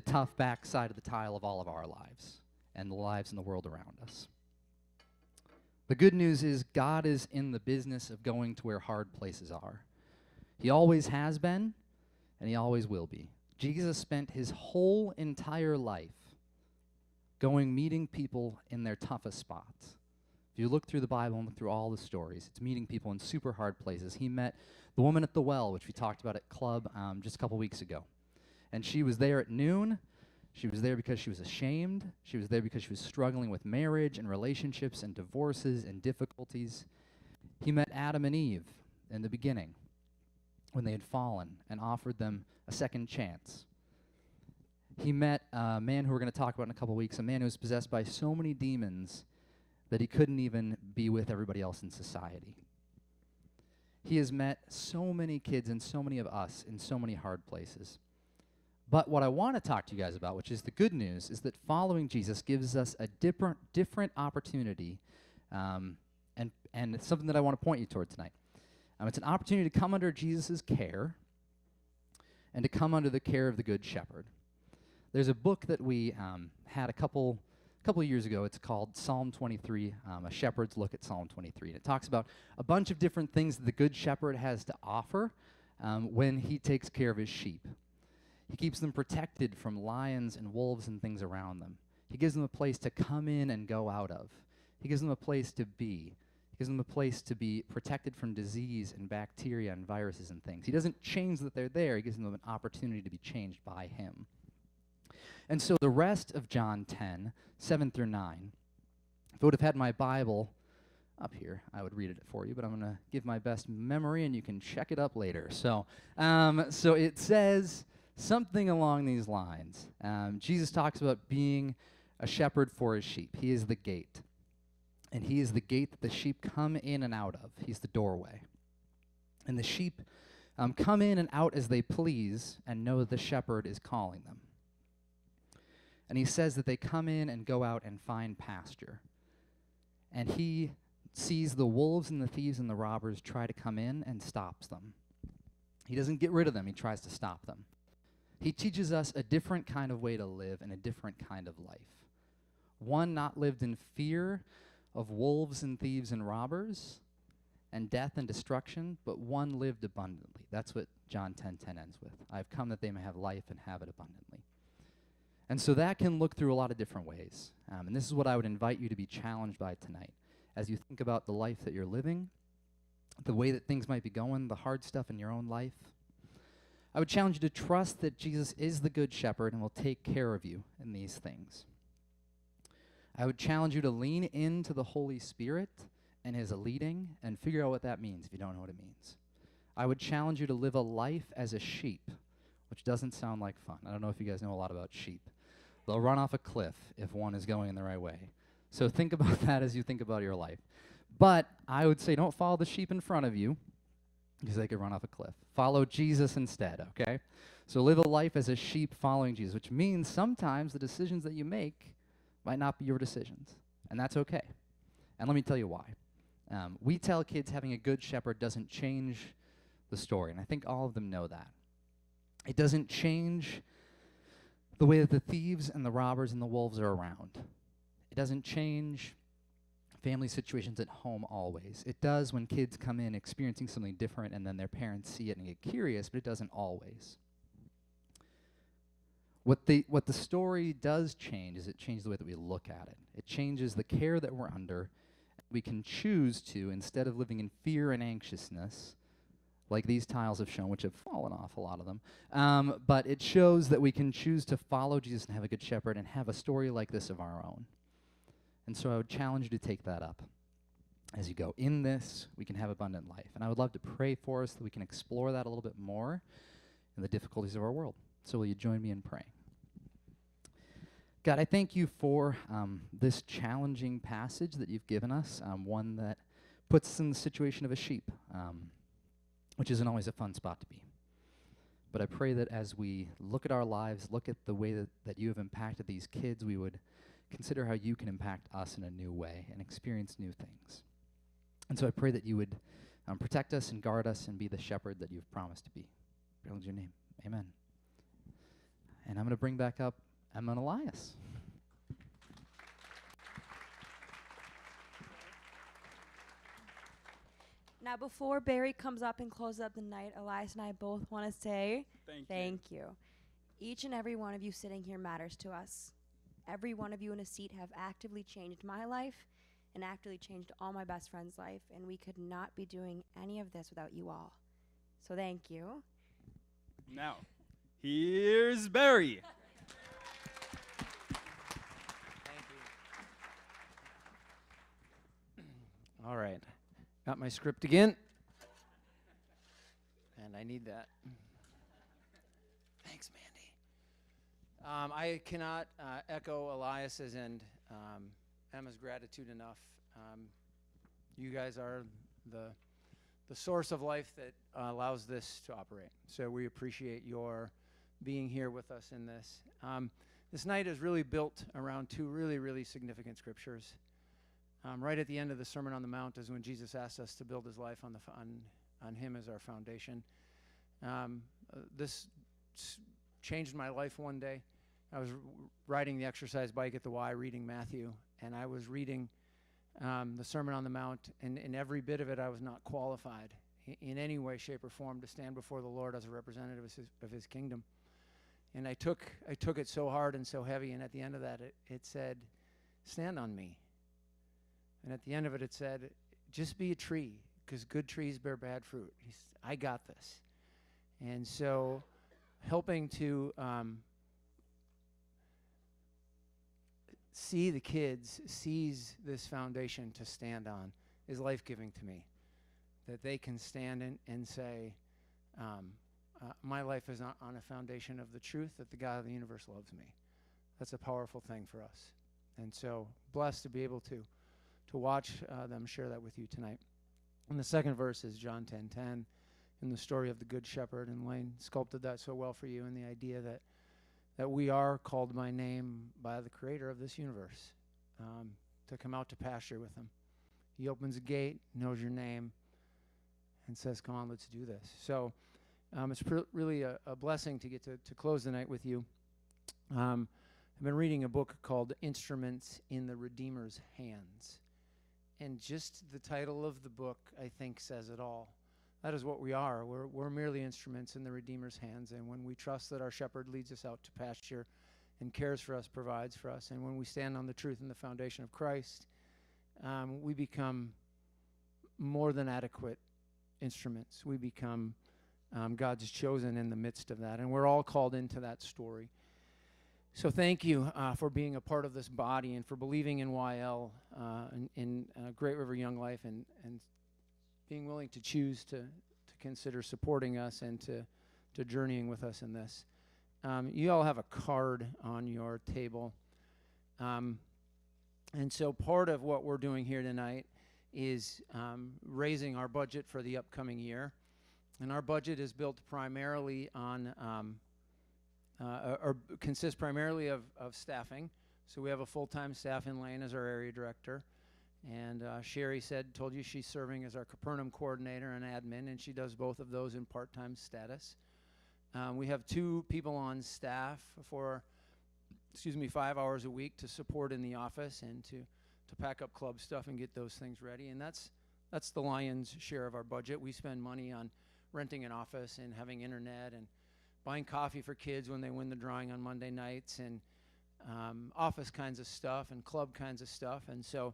tough backside of the tile of all of our lives and the lives in the world around us. The good news is God is in the business of going to where hard places are. He always has been, and he always will be. Jesus spent his whole entire life going meeting people in their toughest spots. If you look through the Bible and look through all the stories, it's meeting people in super hard places. He met the woman at the well, which we talked about at Club just a couple weeks ago. And she was there at noon. She was there because she was ashamed. She was there because she was struggling with marriage and relationships and divorces and difficulties. He met Adam and Eve in the beginning when they had fallen and offered them a second chance. He met a man who we're going to talk about in a couple weeks, a man who was possessed by so many demons that he couldn't even be with everybody else in society. He has met so many kids and so many of us in so many hard places. But what I want to talk to you guys about, which is the good news, is that following Jesus gives us a different opportunity, and it's something that I want to point you toward tonight. It's an opportunity to come under Jesus' care and to come under the care of the Good Shepherd. There's a book that we had a couple years ago. It's called Psalm 23, A Shepherd's Look at Psalm 23. And it talks about a bunch of different things that the Good Shepherd has to offer when he takes care of his sheep. He keeps them protected from lions and wolves and things around them. He gives them a place to come in and go out of. He gives them a place to be. He gives them a place to be protected from disease and bacteria and viruses and things. He doesn't change that they're there. He gives them an opportunity to be changed by him. And so the rest of John 10, 7 through 9, if I would have had my Bible up here, I would read it for you, but I'm going to give my best memory, and you can check it up later. So it says something along these lines. Jesus talks about being a shepherd for his sheep. He is the gate. And he is the gate that the sheep come in and out of. He's the doorway. And the sheep come in and out as they please and know that the shepherd is calling them. And he says that they come in and go out and find pasture. And he sees the wolves and the thieves and the robbers try to come in and stops them. He doesn't get rid of them. He tries to stop them. He teaches us a different kind of way to live and a different kind of life. One not lived in fear of wolves and thieves and robbers and death and destruction, but one lived abundantly. That's what John 10:10 ends with. I've come that they may have life and have it abundantly. And so that can look through a lot of different ways. And this is what I would invite you to be challenged by tonight. As you think about the life that you're living, the way that things might be going, the hard stuff in your own life, I would challenge you to trust that Jesus is the Good Shepherd and will take care of you in these things. I would challenge you to lean into the Holy Spirit and his leading and figure out what that means if you don't know what it means. I would challenge you to live a life as a sheep, which doesn't sound like fun. I don't know if you guys know a lot about sheep. They'll run off a cliff if one is going in the right way. So think about that as you think about your life. But I would say don't follow the sheep in front of you because they could run off a cliff. Follow Jesus instead, okay? So live a life as a sheep following Jesus, which means sometimes the decisions that you make might not be your decisions, and that's okay. And let me tell you why. We tell kids having a good shepherd doesn't change the story, and I think all of them know that. It doesn't change the way that the thieves and the robbers and the wolves are around. It doesn't change family situations at home always. It does when kids come in experiencing something different and then their parents see it and get curious, but it doesn't always. What the story does change is it changes the way that we look at it. It changes the care that we're under. We can choose to, instead of living in fear and anxiousness, like these tiles have shown, which have fallen off, a lot of them. But it shows that we can choose to follow Jesus and have a good shepherd and have a story like this of our own. And so I would challenge you to take that up. as you go. In this, we can have abundant life. And I would love to pray for us that we can explore that a little bit more in the difficulties of our world. So will you join me in praying? God, I thank you for this challenging passage that you've given us, one that puts us in the situation of a sheep, which isn't always a fun spot to be. But I pray that as we look at our lives, look at the way that you have impacted these kids, we would consider how you can impact us in a new way and experience new things. And so I pray that you would protect us and guard us and be the shepherd that you've promised to be. In your name, amen. And I'm going to bring back up Emma and Elias. Now, before Barry comes up and closes up the night, Elias and I both want to say thank you. Each and every one of you sitting here matters to us. Every one of you in a seat have actively changed my life and actively changed all my best friends' life, and we could not be doing any of this without you all. So thank you. Now, here's Barry. All right. Got my script again. And I need that. Thanks, Mandy. I cannot echo Elias's and Emma's gratitude enough. You guys are the source of life that allows this to operate. So we appreciate your being here with us in this. This night is really built around two really, really significant scriptures. Right at the end of the Sermon on the Mount is when Jesus asked us to build his life on him as our foundation. This changed my life one day. I was riding the exercise bike at the Y, reading Matthew, and I was reading the Sermon on the Mount, and in every bit of it I was not qualified in any way, shape, or form to stand before the Lord as a representative of his kingdom. And I took it so hard and so heavy, and at the end of that it said, stand on me. And at the end of it, it said, just be a tree, because good trees bear bad fruit. I got this. And so helping to see the kids seize this foundation to stand on is life-giving to me. That they can stand and say, my life is on a foundation of the truth that the God of the universe loves me. That's a powerful thing for us. And so blessed to be able to watch them share that with you tonight. And the second verse is John 10:10 in the story of the Good Shepherd. And Lane sculpted that so well for you in the idea that we are called by name by the creator of this universe to come out to pasture with him. He opens a gate, knows your name, and says, come on, let's do this. So it's really a blessing to get to close the night with you. I've been reading a book called Instruments in the Redeemer's Hands. And just the title of the book, I think, says it all. That is what we are. We're merely instruments in the Redeemer's hands. And when we trust that our shepherd leads us out to pasture and cares for us, provides for us, and when we stand on the truth and the foundation of Christ, we become more than adequate instruments. We become God's chosen in the midst of that. And we're all called into that story. So thank you for being a part of this body and for believing in YL, in Great River Young Life, and being willing to choose to consider supporting us and to journeying with us in this. You all have a card on your table. And so part of what we're doing here tonight is raising our budget for the upcoming year. And our budget is built primarily on or consists primarily of staffing. So we have a full-time staff in Lane as our area director. And Sherry told you she's serving as our Capernaum coordinator and admin, and she does both of those in part-time status. We have 2 people on staff for, 5 hours a week to support in the office and to pack up club stuff and get those things ready. And that's the lion's share of our budget. We spend money on renting an office and having internet and buying coffee for kids when they win the drawing on Monday nights, and office kinds of stuff and club kinds of stuff. And so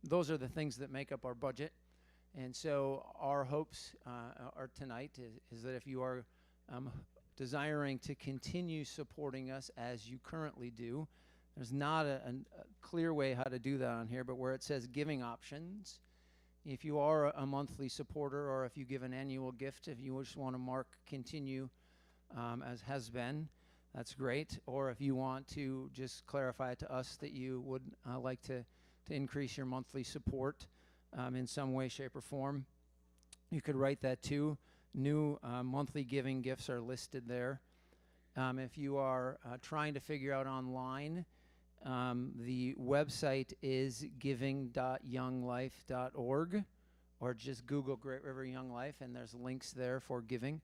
those are the things that make up our budget. And so our hopes are tonight is that if you are desiring to continue supporting us as you currently do, there's not a clear way how to do that on here, but where it says giving options, If you are a monthly supporter, or if you give an annual gift, if you just want to mark continue as has been, that's great. Or if you want to just clarify to us that you would like to increase your monthly support in some way, shape, or form, you could write that too. New monthly giving gifts are listed there. If you are trying to figure out online, the website is giving.younglife.org, or just Google Great River Young Life, and there's links there for giving.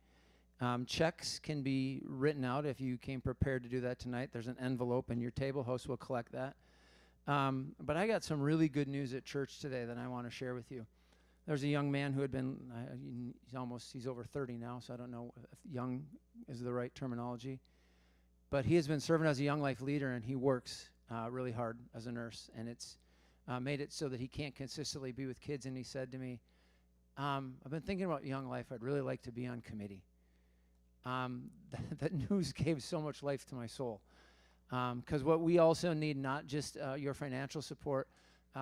Checks can be written out if you came prepared to do that tonight. There's an envelope, and your table host will collect that. But I got some really good news at church today that I want to share with you. There's a young man who had been, he's over 30 now, so I don't know if young is the right terminology. But he has been serving as a Young Life leader, and he works really hard as a nurse. And it's made it so that he can't consistently be with kids. And he said to me, I've been thinking about Young Life. I'd really like to be on committee. That news gave so much life to my soul. Because what we also need, not just your financial support,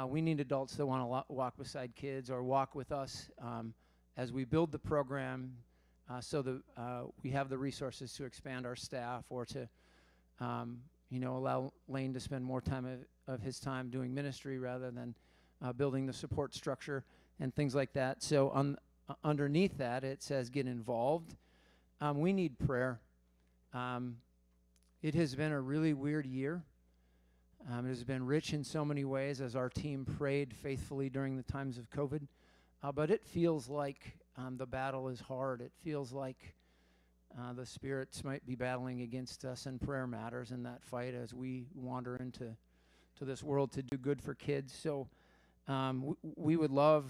we need adults that want to walk beside kids or walk with us as we build the program so that we have the resources to expand our staff, or to allow Lane to spend more time of his time doing ministry rather than building the support structure and things like that. So underneath that, it says get involved. We need prayer. It has been a really weird year. It has been rich in so many ways as our team prayed faithfully during the times of COVID. But it feels like the battle is hard. It feels like the spirits might be battling against us, and prayer matters in that fight as we wander into this world to do good for kids. So we would love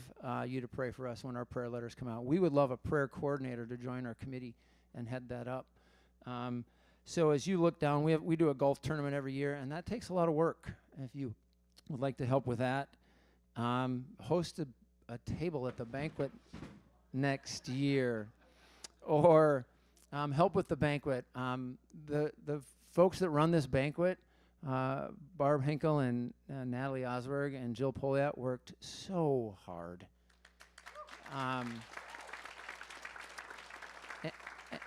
you to pray for us when our prayer letters come out. We would love a prayer coordinator to join our committee and head that up. So as you look down, we do a golf tournament every year, and that takes a lot of work. If you would like to help with that, host a table at the banquet next year, or help with the banquet. The folks that run this banquet, Barb Hinkle and Natalie Osberg and Jill Poliat, worked so hard.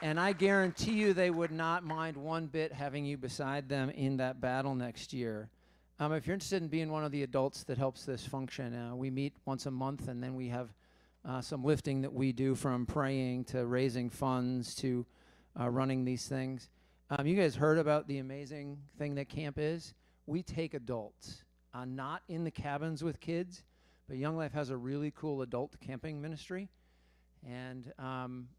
And I guarantee you they would not mind one bit having you beside them in that battle next year. If you're interested in being one of the adults that helps this function, we meet once a month, and then we have some lifting that we do, from praying to raising funds to running these things. You guys heard about the amazing thing that camp is? We take adults, not in the cabins with kids, but Young Life has a really cool adult camping ministry. And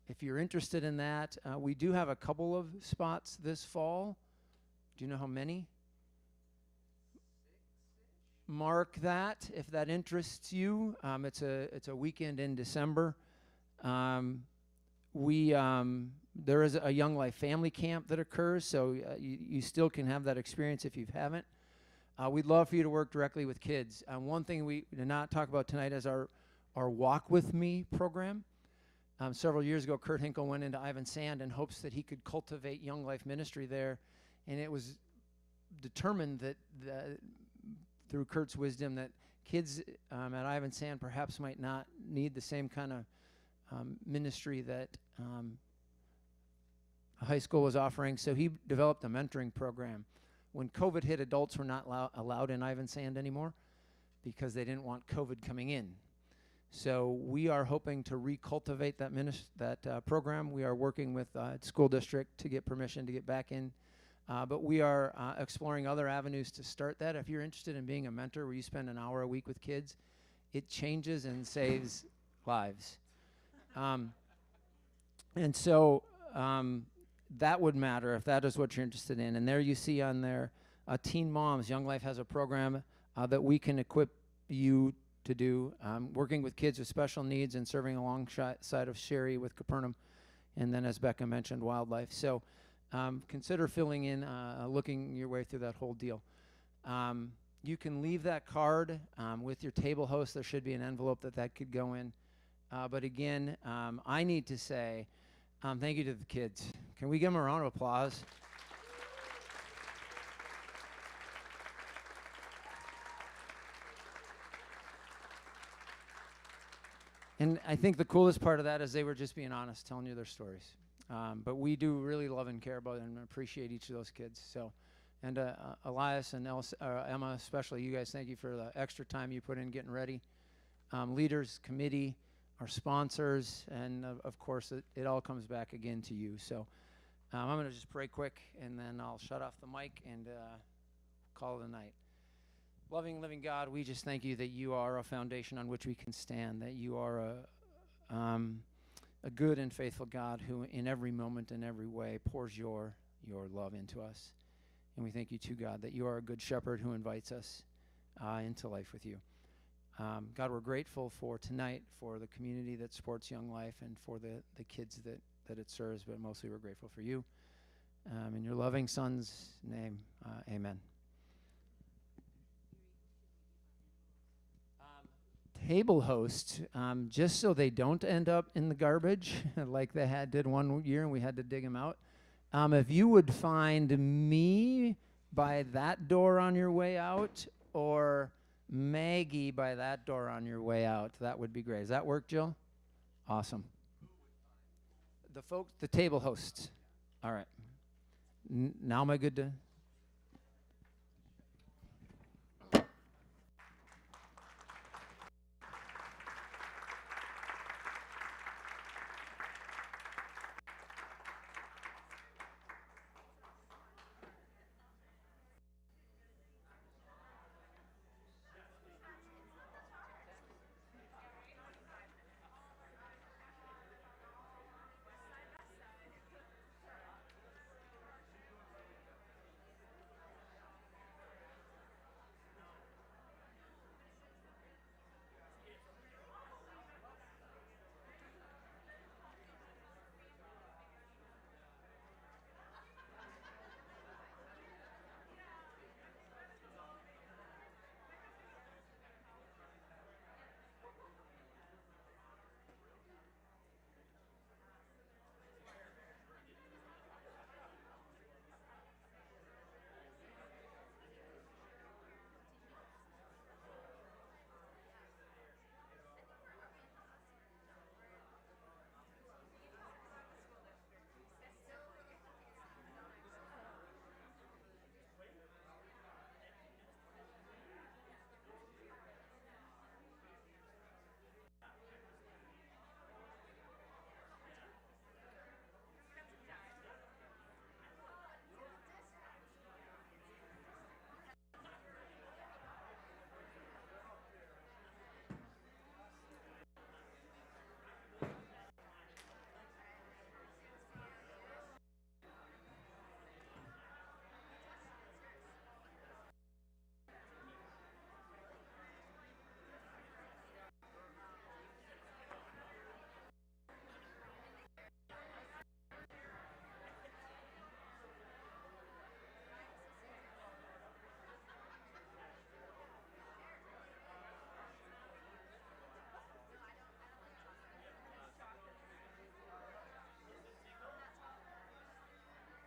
if you're interested in that, we do have a couple of spots this fall. Do you know how many? Mark that if that interests you. It's a weekend in December. There is a Young Life family camp that occurs, so you still can have that experience if you haven't. We'd love for you to work directly with kids. One thing we did not talk about tonight is our Walk With Me program. Several years ago, Kurt Hinkle went into Ivan Sand in hopes that he could cultivate Young Life ministry there, and it was determined that through Kurt's wisdom that kids at Ivan Sand perhaps might not need the same kind of ministry that a high school was offering, so he developed a mentoring program. When COVID hit, adults were not allowed in Ivan Sand anymore because they didn't want COVID coming in. So we are hoping to recultivate that program. We are working with school district to get permission to get back in. But we are exploring other avenues to start that. If you're interested in being a mentor where you spend an hour a week with kids, it changes and saves lives. And so that would matter if that is what you're interested in. And there you see on there, Teen Moms. Young Life has a program that we can equip you to do, working with kids with special needs and serving alongside of Sherry with Capernaum, and then, as Becca mentioned, Wildlife. So consider filling in, looking your way through that whole deal. You can leave that card with your table host. There should be an envelope that could go in. But again, I need to say thank you to the kids. Can we give them a round of applause? And I think the coolest part of that is they were just being honest, telling you their stories. But we do really love and care about and appreciate each of those kids. So, and Elias and Emma especially, you guys, thank you for the extra time you put in getting ready. Leaders, committee, our sponsors, and of course, it all comes back again to you. So I'm going to just pray quick, and then I'll shut off the mic and call it a night. Loving, living God, we just thank you that you are a foundation on which we can stand, that you are a good and faithful God who in every moment and every way pours your love into us. And we thank you too, God, that you are a good shepherd who invites us into life with you. God, we're grateful for tonight, for the community that supports Young Life and for the kids that it serves, but mostly we're grateful for you. In your loving Son's name, amen. Table host, just so they don't end up in the garbage like they did one year and we had to dig them out. If you would find me by that door on your way out or Maggie by that door on your way out, that would be great. Does that work, Jill? Awesome. The table hosts. All right. Now am I good to